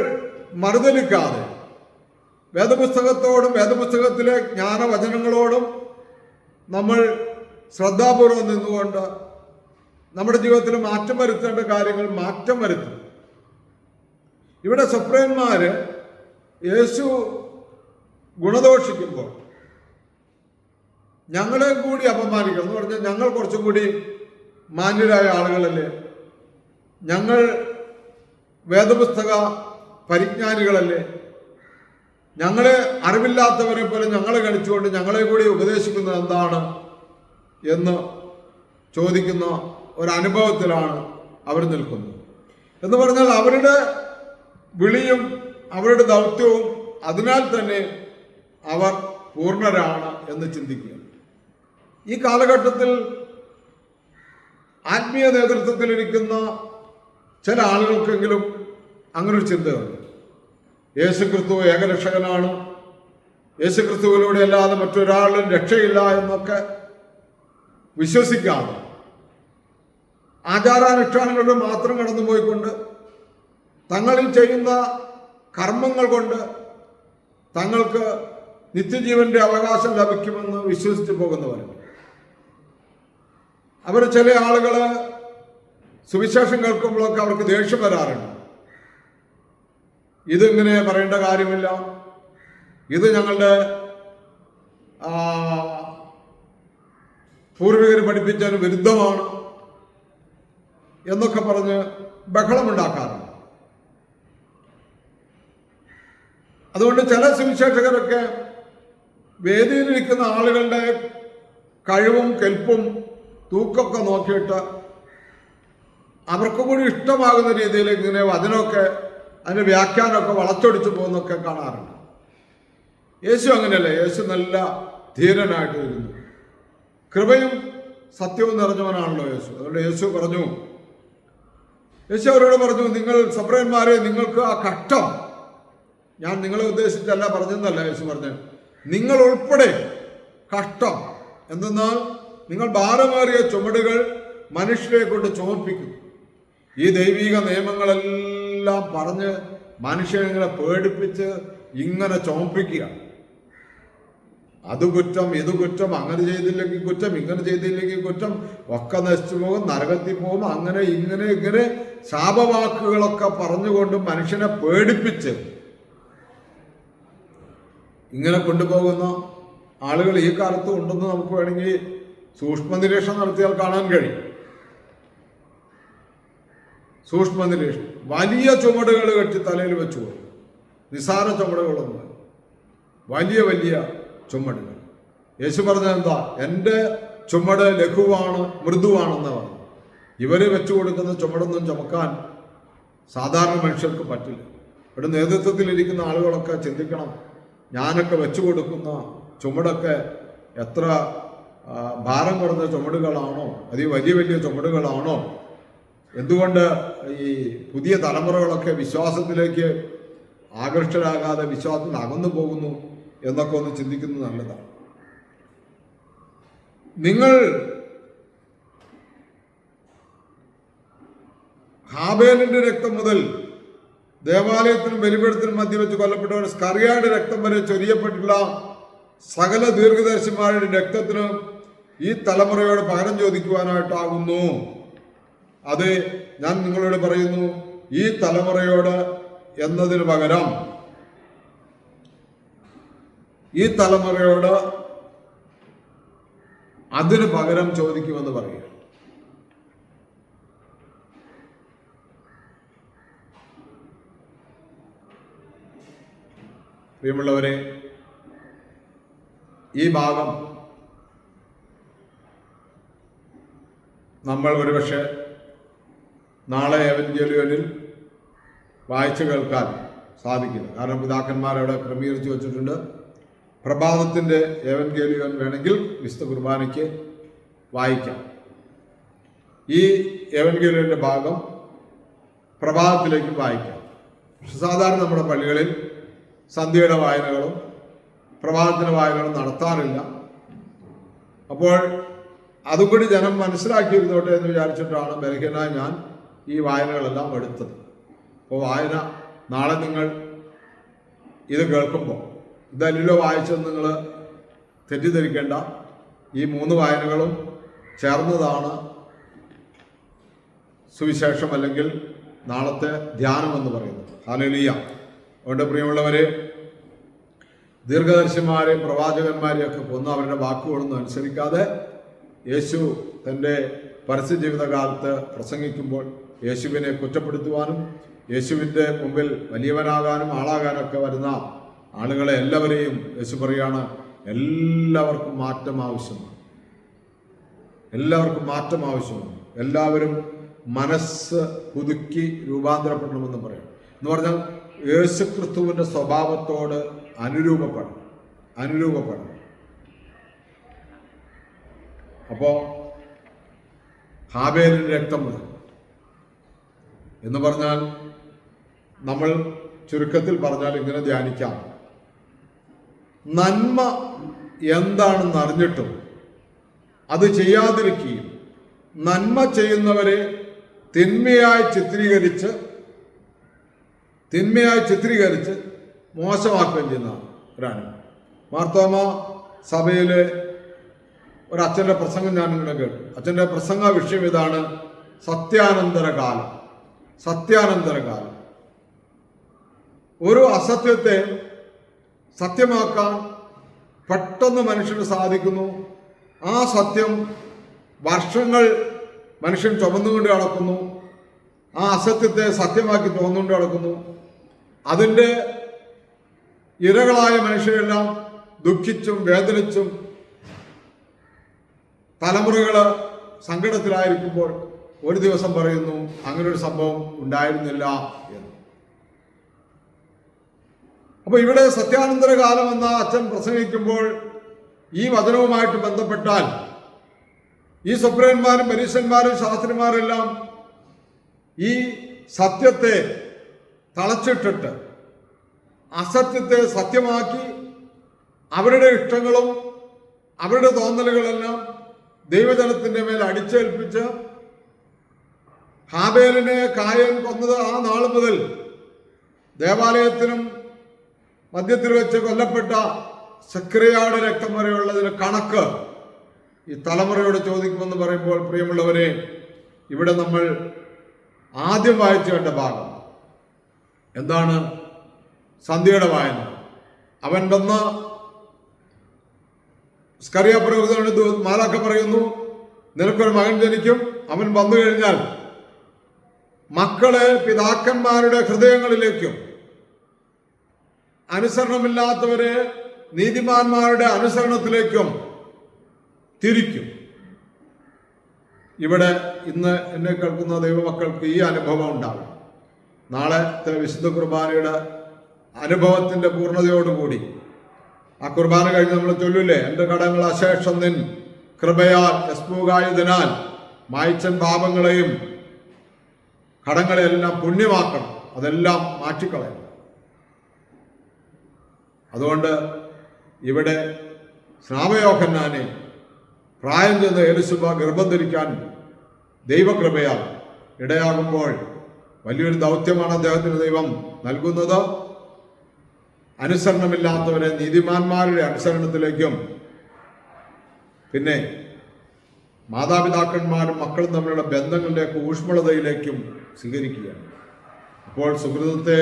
മറുതലിക്കാതെ വേദപുസ്തകത്തോടും വേദപുസ്തകത്തിലെ ജ്ഞാനവചനങ്ങളോടും നമ്മൾ ശ്രദ്ധാപൂർവം നിന്നുകൊണ്ട് നമ്മുടെ ജീവിതത്തിൽ മാറ്റം വരുത്തേണ്ട കാര്യങ്ങൾ മാറ്റം വരുത്തും. ഇവിടെ സപ്രയന്മാര് യേശു ഗുണദോഷിക്കുമ്പോൾ ഞങ്ങളെ കൂടി അപമാനിക്കണം എന്ന് പറഞ്ഞാൽ ഞങ്ങൾ കുറച്ചും കൂടി മാന്യരായ ആളുകളല്ലേ, ഞങ്ങൾ വേദപുസ്തക പരിജ്ഞാനികളല്ലേ, ഞങ്ങളെ അറിവില്ലാത്തവരെ പോലെ ഞങ്ങളെ ഗണിച്ചുകൊണ്ട് ഞങ്ങളെ കൂടി ഉപദേശിക്കുന്നത് എന്താണ് എന്ന് ചോദിക്കുന്ന ഒരനുഭവത്തിലാണ് അവർ നിൽക്കുന്നത്. എന്ന് പറഞ്ഞാൽ അവരുടെ വിളിയും അവരുടെ ദൗത്യവും അതിനാൽ തന്നെ അവർ പൂർണ്ണരാണ് എന്ന് ചിന്തിക്കുക. ഈ കാലഘട്ടത്തിൽ ആത്മീയ നേതൃത്വത്തിലിരിക്കുന്ന ചില ആളുകൾക്കെങ്കിലും അങ്ങനൊരു ചിന്തയുണ്ട്. യേശുക്രിസ്തു ഏകരക്ഷകനാണ്, യേശുക്രിസ്തുവിലൂടെ അല്ലാതെ മറ്റൊരാളും രക്ഷയില്ല എന്നൊക്കെ വിശ്വസിക്കാതെ ആചാരാനുഷ്ഠാനങ്ങളിലൂടെ മാത്രം കടന്നുപോയിക്കൊണ്ട് തങ്ങളിൽ ചെയ്യുന്ന കർമ്മങ്ങൾ കൊണ്ട് തങ്ങൾക്ക് നിത്യജീവന്റെ അവകാശം ലഭിക്കുമെന്ന് വിശ്വസിച്ച് പോകുന്നവരുണ്ട്. അവർ ചില ആളുകൾ സുവിശേഷം കേൾക്കുമ്പോഴൊക്കെ അവർക്ക് ദേഷ്യം വരാറുണ്ട്. ഇതിങ്ങനെ പറയേണ്ട കാര്യമില്ല, ഇത് ഞങ്ങളുടെ പൂർവികർ പഠിപ്പിച്ചതിന് വിരുദ്ധമാണ് എന്നൊക്കെ പറഞ്ഞ് ബഹളമുണ്ടാക്കാറുണ്ട്. അതുകൊണ്ട് ചില സുവിശേഷകരൊക്കെ വേദിയിലിരിക്കുന്ന ആളുകളുടെ കഴിവും കെൽപ്പും തൂക്കൊക്കെ നോക്കിയിട്ട് അവർക്ക് കൂടി ഇഷ്ടമാകുന്ന രീതിയിൽ ഇങ്ങനെ വചനമൊക്കെ അതിൻ്റെ വ്യാഖ്യാനമൊക്കെ വളച്ചൊടിച്ചു പോകുന്നൊക്കെ കാണാറുണ്ട്. യേശു അങ്ങനെയല്ല. യേശു നല്ല ധീരനായിട്ട് ഇരുന്നു. കൃപയും സത്യവും നിറഞ്ഞവനാണല്ലോ യേശു. അതുകൊണ്ട് യേശു അവരോട് പറഞ്ഞു, നിങ്ങൾ സപ്രയന്മാരെ, നിങ്ങൾക്ക് ആ കഷ്ടം, ഞാൻ നിങ്ങളെ ഉദ്ദേശിച്ചല്ല പറഞ്ഞെന്നല്ല യേശു പറഞ്ഞു, നിങ്ങൾ ഉൾപ്പെടെ കഷ്ടം എന്തെന്നാൽ നിങ്ങൾ ഭാരമേറിയ ചുമടുകൾ മനുഷ്യരെ കൊണ്ട് ചുമപ്പിക്കും. ഈ ദൈവിക നിയമങ്ങളെല്ലാം പറഞ്ഞ് മനുഷ്യനെ പേടിപ്പിച്ച് ഇങ്ങനെ ചുമപ്പിക്കുക. അത് കുറ്റം, ഇത് കുറ്റം, അങ്ങനെ ചെയ്തില്ലെങ്കിൽ കുറ്റം, ഇങ്ങനെ ചെയ്തില്ലെങ്കിൽ കുറ്റം, ഒക്കെ നശിച്ചു പോകും, നരകത്തിൽ പോകും, അങ്ങനെ ഇങ്ങനെ ശാപവാക്കുകളൊക്കെ പറഞ്ഞുകൊണ്ട് മനുഷ്യനെ പേടിപ്പിച്ച് ഇങ്ങനെ കൊണ്ടുപോകുന്ന ആളുകൾ ഈ കാലത്ത് ഉണ്ടെന്ന് നമുക്ക് വേണമെങ്കിൽ സൂക്ഷ്മ നിരീക്ഷണം നടത്തിയാൽ കാണാൻ കഴിയും. സൂക്ഷ്മ നിരീക്ഷണം. വലിയ ചുമടുകൾ കെട്ടി തലയിൽ വെച്ചു പോകും. നിസാര ചുമടുകളൊന്നും, വലിയ വലിയ ചുമടുകൾ. യേശു പറഞ്ഞത് എന്താ? എൻ്റെ ചുമട് ലഘുവാണ്, മൃദുവാണെന്ന് പറഞ്ഞു. ഇവര് വെച്ചു കൊടുക്കുന്ന ചുമടൊന്നും ചുമക്കാൻ സാധാരണ മനുഷ്യർക്ക് പറ്റില്ല. ഇവിടെ നേതൃത്വത്തിലിരിക്കുന്ന ആളുകളൊക്കെ ചിന്തിക്കണം, ഞാനൊക്കെ വെച്ചു കൊടുക്കുന്ന ചുമടൊക്കെ എത്ര ഭാരം കുറഞ്ഞ ചുമടുകളാണോ, അത് വലിയ വലിയ ചുമടുകളാണോ? എന്തുകൊണ്ട് ഈ പുതിയ തലമുറകളൊക്കെ വിശ്വാസത്തിലേക്ക് ആകർഷകരാകാതെ വിശ്വാസത്തിൽ അകന്നു പോകുന്നു എന്നൊക്കെ ഒന്ന് ചിന്തിക്കുന്നത് നല്ലതാണ്. നിങ്ങൾ ഹാബേലിന്റെ രക്തം മുതൽ ദേവാലയത്തിനും ബലിപീഠത്തിനും മധ്യ വെച്ച് കൊല്ലപ്പെട്ടവർ സ്കറിയയുടെ രക്തം വരെ ചൊരിയപ്പെട്ടുള്ള സകല ദീർഘദർശിമാരുടെ രക്തത്തിന് ഈ തലമുറയോട് പകരം ചോദിക്കുവാനായിട്ടാകുന്നു. അത് ഞാൻ നിങ്ങളോട് പറയുന്നു, ഈ തലമുറയോട് എന്നതിന് പകരം ഈ തലമുറയോട് അതിന് പകരം ചോദിക്കുമെന്ന് പറയുക. പ്രിയമുള്ളവരെ, ഈ ഭാഗം നമ്മൾ ഒരുപക്ഷെ നാളെ എവൻഗേലിയോനിൽ വായിച്ചു കേൾക്കാൻ സാധിക്കില്ല. കാരണം പിതാക്കന്മാരവിടെ ക്രമീകരിച്ചു വച്ചിട്ടുണ്ട്. പ്രഭാതത്തിൻ്റെ എവൻഗേലിയോൻ വേണമെങ്കിൽ വിശുദ്ധ കുർബാനയ്ക്ക് വായിക്കാം. ഈ എവൻഗേലിയോന്റെ ഭാഗം പ്രഭാതത്തിലേക്കും വായിക്കാം. സാധാരണ നമ്മുടെ പള്ളികളിൽ സന്ധ്യയുടെ വായനകളും പ്രഭാതത്തിൻ്റെ വായനകളും നടത്താറില്ല. അപ്പോൾ അതും കൂടി ജനം മനസ്സിലാക്കിയിരുന്നോട്ടെ എന്ന് വിചാരിച്ചിട്ടാണ് ബലഹീനായ ഞാൻ ഈ വായനകളെല്ലാം എടുത്തത്. അപ്പോൾ വായന നാളെ നിങ്ങൾ ഇത് കേൾക്കുമ്പോൾ ഇതല്ലോ വായിച്ചെന്ന് നിങ്ങൾ തെറ്റിദ്ധരിക്കേണ്ട. ഈ 3 വായനകളും ചേർന്നതാണ് സുവിശേഷം അല്ലെങ്കിൽ നാളത്തെ ധ്യാനം എന്ന് പറയുന്നത്. ഹല്ലേലൂയ. അതുകൊണ്ട് പ്രിയമുള്ളവരെ, ദീർഘദർശിമാരെയും പ്രവാചകന്മാരെയൊക്കെ കൊന്ന് അവരുടെ വാക്കുകളൊന്നും അനുസരിക്കാതെ യേശു തൻ്റെ പരസ്യ ജീവിതകാലത്ത് പ്രസംഗിക്കുമ്പോൾ യേശുവിനെ കുറ്റപ്പെടുത്തുവാനും യേശുവിൻ്റെ മുമ്പിൽ വലിയവനാകാനും ആളാകാനൊക്കെ വരുന്ന ആളുകളെ എല്ലാവരെയും യേശു പറയാണ്, എല്ലാവർക്കും മാറ്റം ആവശ്യമാണ്. എല്ലാവർക്കും മാറ്റം ആവശ്യമാണ്. എല്ലാവരും മനസ്സ് പുതുക്കി രൂപാന്തരപ്പെടണമെന്ന് പറയും. എന്ന് പറഞ്ഞാൽ യേശുക്രിസ്തുവിൻ്റെ സ്വഭാവത്തോട് അനുരൂപപ്പെടണം. അപ്പോൾ ഹാബേലിന്റെ രക്തം മുതൽ എന്ന് പറഞ്ഞാൽ നമ്മൾ ചുരുക്കത്തിൽ പറഞ്ഞാൽ ഇങ്ങനെ ധ്യാനിക്കാം. നന്മ എന്താണെന്ന് അറിഞ്ഞിട്ടും അത് ചെയ്യാതിരിക്കുകയും നന്മ ചെയ്യുന്നവരെ തിന്മയായി ചിത്രീകരിച്ച് മോശമാക്കുകയും ചെയ്യുന്ന ഒരാണ്. മാർത്തോമ സഭയിലെ ഒരച്ഛൻ്റെ പ്രസംഗം ഞാൻ നിങ്ങളെ കേട്ടു. അച്ഛൻ്റെ പ്രസംഗ വിഷയം ഇതാണ്: സത്യാനന്തരകാലം. ഒരു അസത്യത്തെ സത്യമാക്കാൻ പെട്ടെന്ന് മനുഷ്യന് സാധിക്കുന്നു. ആ സത്യം വർഷങ്ങൾ മനുഷ്യൻ ചുമന്നുകൊണ്ട് നടക്കുന്നു. ആ അസത്യത്തെ സത്യമാക്കി തോന്നുകൊണ്ട് നടക്കുന്നു. അതിൻ്റെ ഇരകളായ മനുഷ്യരെല്ലാം ദുഃഖിച്ചും വേദനിച്ചും തലമുറകൾ സങ്കടത്തിലായിരിക്കുമ്പോൾ ഒരു ദിവസം പറയുന്നു, അങ്ങനൊരു സംഭവം ഉണ്ടായിരുന്നില്ല എന്ന്. അപ്പൊ ഇവിടെ സത്യാനന്തര കാലം എന്ന അച്ഛൻ പ്രസംഗിക്കുമ്പോൾ ഈ വചനവുമായിട്ട് ബന്ധപ്പെട്ടാൽ ഈ സ്വപ്രന്മാരും പരീശന്മാരും ശാസ്ത്രിമാരെല്ലാം ഈ സത്യത്തെ തളച്ചിട്ടിട്ട് അസത്യത്തെ സത്യമാക്കി അവരുടെ ഇഷ്ടങ്ങളും അവരുടെ തോന്നലുകളെല്ലാം ദൈവജനത്തിൻ്റെ മേൽ അടിച്ചേൽപ്പിച്ച് ഹാബേലിനെ കായൻ കൊന്നത് ആ നാൾ മുതൽ ദേവാലയത്തിനും മധ്യത്തിൽ വെച്ച് കൊല്ലപ്പെട്ട സക്രിയയുടെ രക്തം വരെയുള്ളതിന് കണക്ക് ഈ തലമുറയോട് ചോദിക്കുമെന്ന് പറയുമ്പോൾ, പ്രിയമുള്ളവരെ, ഇവിടെ നമ്മൾ ആദ്യം വായിച്ചു കണ്ട ഭാഗം എന്താണ്? സന്ധ്യയുടെ വായന. അവൻ വന്ന സ്കറിയ പുരോഹിതനോട് മാലാഖ പറയുന്നു, നിനക്കൊരു മകൻ ജനിക്കും. അവൻ വന്നു കഴിഞ്ഞാൽ മക്കളെ പിതാക്കന്മാരുടെ ഹൃദയങ്ങളിലേക്കും അനുസരണമില്ലാത്തവരെ നീതിമാന്മാരുടെ അനുസരണത്തിലേക്കും തിരിക്കും. ഇവിടെ ഇന്ന് എന്നെ കേൾക്കുന്ന ദൈവമക്കൾക്ക് ഈ അനുഭവം ഉണ്ടാകും. നാളത്തെ വിശുദ്ധ കുർബാനയുടെ അനുഭവത്തിൻ്റെ പൂർണ്ണതയോടുകൂടി ആ കുർബാന കഴിഞ്ഞ് നമ്മൾ ചൊല്ലില്ലേ, എൻ്റെ കടങ്ങൾ അശേഷം നിൻ കൃപയാൽ യസ്മൂകായുധനാൽ മായ്ച്ചൻ പാപങ്ങളെയും കടങ്ങളെല്ലാം പുണ്യമാക്കണം, അതെല്ലാം മാറ്റിക്കളയണം. അതുകൊണ്ട് ഇവിടെ സ്നാപയോഹന്നാനെ പ്രായം ചെന്ന എലിസബ ഗർഭം ധരിക്കാൻ ദൈവകൃപയാൽ ഇടയാകുമ്പോൾ വലിയൊരു ദൗത്യമാണ് അദ്ദേഹത്തിന് ദൈവം നൽകുന്നത്. അനുസരണമില്ലാത്തവരെ നീതിമാന്മാരുടെ അനുസരണത്തിലേക്കും പിന്നെ മാതാപിതാക്കന്മാരും മക്കളും തമ്മിലുള്ള ബന്ധങ്ങളിലേക്ക് ഊഷ്മളതയിലേക്കും സ്വീകരിക്കുകയാണ്. അപ്പോൾ സുഹൃതത്തെ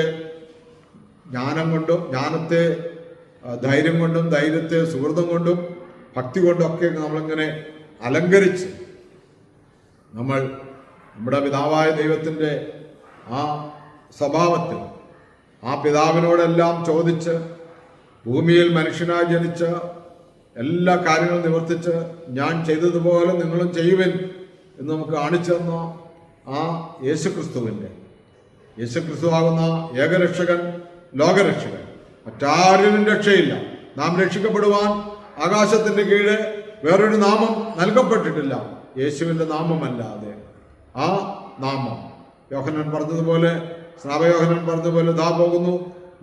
ജ്ഞാനത്തെ ധൈര്യം കൊണ്ടും ധൈര്യത്തെ സുഹൃതം കൊണ്ടും ഭക്തി കൊണ്ടും ഒക്കെ നമ്മളിങ്ങനെ അലങ്കരിച്ച് നമ്മുടെ പിതാവായ ദൈവത്തിൻ്റെ ആ സ്വഭാവത്തിൽ ആ പിതാവിനോടെല്ലാം ചോദിച്ച് ഭൂമിയിൽ മനുഷ്യനായി ജനിച്ച് എല്ലാ കാര്യങ്ങളും നിവർത്തിച്ച് ഞാൻ ചെയ്തതുപോലെ നിങ്ങളും ചെയ്യുവിൻ എന്ന് നമുക്ക് കാണിച്ചു തന്ന ആ യേശുക്രിസ്തു ആകുന്ന ഏകരക്ഷകൻ, ലോകരക്ഷകൻ, മറ്റാരിലും രക്ഷയില്ല. നാം രക്ഷിക്കപ്പെടുവാൻ ആകാശത്തിൻ്റെ കീഴെ വേറൊരു നാമം നൽകപ്പെട്ടിട്ടില്ല യേശുവിൻ്റെ നാമമല്ലാതെ. ആ നാമം യോഹന്നാൻ പറഞ്ഞതുപോലെ, സ്നാപയോഹന്നാൻ പറഞ്ഞതുപോലെ, ദാ പോകുന്നു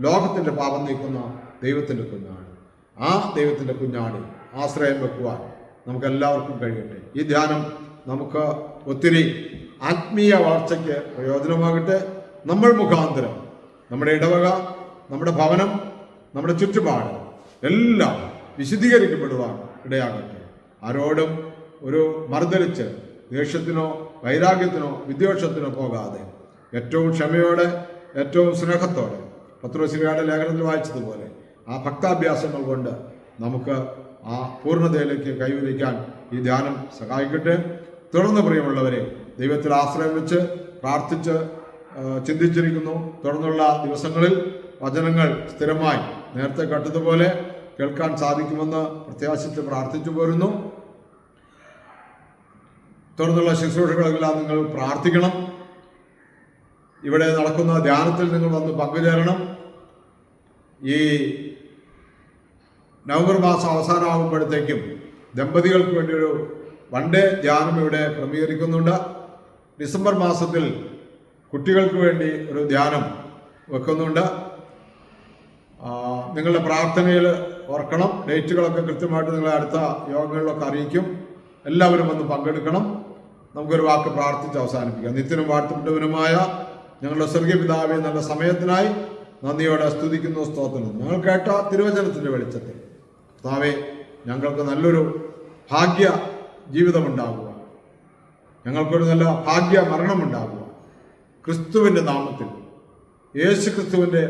ലോകത്തിൻ്റെ പാപം നീക്കുന്ന ദൈവത്തിൻ്റെ കുഞ്ഞാട്. ആ ദൈവത്തിൻ്റെ കുഞ്ഞാടിൽ ആശ്രയം വെക്കുവാൻ നമുക്കെല്ലാവർക്കും കഴിയട്ടെ. ഈ ധ്യാനം നമുക്ക് ഒത്തിരി ആത്മീയ വളർച്ചയ്ക്ക് പ്രയോജനമാകട്ടെ. നമ്മൾ മുഖാന്തരം നമ്മുടെ ഇടവക, നമ്മുടെ ഭവനം, നമ്മുടെ ചുറ്റുപാട് എല്ലാം വിശുദ്ധീകരിക്കപ്പെടുവാൻ ഇടയാകട്ടെ. ആരോടും ഒരു മറുതലിച്ച് ദേഷ്യത്തിനോ വൈരാഗ്യത്തിനോ വിദ്വേഷത്തിനോ പോകാതെ ഏറ്റവും ക്ഷമയോടെ, ഏറ്റവും സ്നേഹത്തോടെ പത്രോസ്ലീഹയുടെ ലേഖനത്തിൽ വായിച്ചതുപോലെ ആ ഭക്താഭ്യാസങ്ങൾ കൊണ്ട് നമുക്ക് ആ പൂർണ്ണതയിലേക്ക് കൈവരിക്കാൻ ഈ ധ്യാനം സഹായിക്കട്ടെ. തുടർന്ന് പ്രിയമുള്ളവരെ, ദൈവത്തിൽ ആശ്രയം വെച്ച് പ്രാർത്ഥിച്ച് ചിന്തിച്ചിരിക്കുന്നു. തുടർന്നുള്ള ദിവസങ്ങളിൽ വചനങ്ങൾ സ്ഥിരമായി നേരത്തെ കേട്ടതുപോലെ കേൾക്കാൻ സാധിക്കുമെന്ന് പ്രത്യാശിച്ച് പ്രാർത്ഥിച്ചു പോരുന്നു. തുടർന്നുള്ള ശുശ്രൂഷകളെല്ലാം നിങ്ങൾ പ്രാർത്ഥിക്കണം. ഇവിടെ നടക്കുന്ന ധ്യാനത്തിൽ നിങ്ങൾ വന്ന് പങ്കുചേരണം. ഈ നവംബർ മാസം അവസാനമാകുമ്പോഴത്തേക്കും ദമ്പതികൾക്ക് വേണ്ടിയൊരു വൺ ഡേ ധ്യാനം ഇവിടെ ക്രമീകരിക്കുന്നുണ്ട്. ഡിസംബർ മാസത്തിൽ കുട്ടികൾക്ക് വേണ്ടി ഒരു ധ്യാനം വെക്കുന്നുണ്ട്. നിങ്ങളുടെ പ്രാർത്ഥനയിൽ ഓർക്കണം. ഡേറ്റുകളൊക്കെ കൃത്യമായിട്ട് നിങ്ങളെ അടുത്ത യോഗങ്ങളിലൊക്കെ അറിയിക്കും. എല്ലാവരും വന്ന് പങ്കെടുക്കണം. നമുക്കൊരു വാക്ക് പ്രാർത്ഥിച്ച് അവസാനിപ്പിക്കാം. നിത്യനും വാഴ്ത്തപ്പെട്ടവനുമായ ഞങ്ങളുടെ സ്വർഗീയ പിതാവേ, നല്ല സമയത്തിനായി നന്ദിയോടെ സ്തുതിക്കുന്നു, സ്തോത്രം. ഞങ്ങൾ കേട്ട തിരുവചനത്തിൻ്റെ വെളിച്ചത്തിൽ കർത്താവേ, ഞങ്ങൾക്ക് നല്ലൊരു ഭാഗ്യ ജീവിതമുണ്ടാകുക, ഞങ്ങൾക്കൊരു നല്ല ഭാഗ്യ മരണമുണ്ടാകുക. ക്രിസ്തുവിൻ്റെ നാമത്തിൽ, യേശു ക്രിസ്തുവിൻ്റെ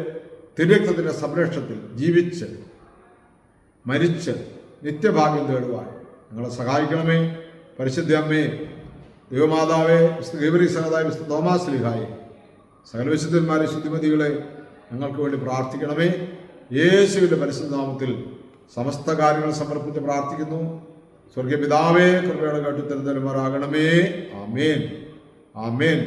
തിരുരക്തത്തിൻ്റെ സംരക്ഷണത്തിൽ ജീവിച്ച് മരിച്ച് നിത്യഭാഗ്യം തേടുവാൻ ഞങ്ങളെ സഹായിക്കണമേ. പരിശുദ്ധ അമ്മേ, ദൈവമാതാവേ, വിശുദ്ധ ഗബ്രിയേൽ സഹോദരനായ വിശുദ്ധ തോമാസ് ശ്ലീഹായെ, സകല വിശുദ്ധന്മാരെ, ശുദ്ധിമതികളെ ഞങ്ങൾക്ക് വേണ്ടി പ്രാർത്ഥിക്കണമേ. യേശുവിൻ്റെ പരിശുദ്ധ നാമത്തിൽ സമസ്ത കാര്യങ്ങൾ സമർപ്പിച്ച് പ്രാർത്ഥിക്കുന്നു. സ്വർഗീയ പിതാവേ, കൃപയുടെ കേട്ടു തരുന്നവരാകണമേ. ആമേൻ, ആമേൻ.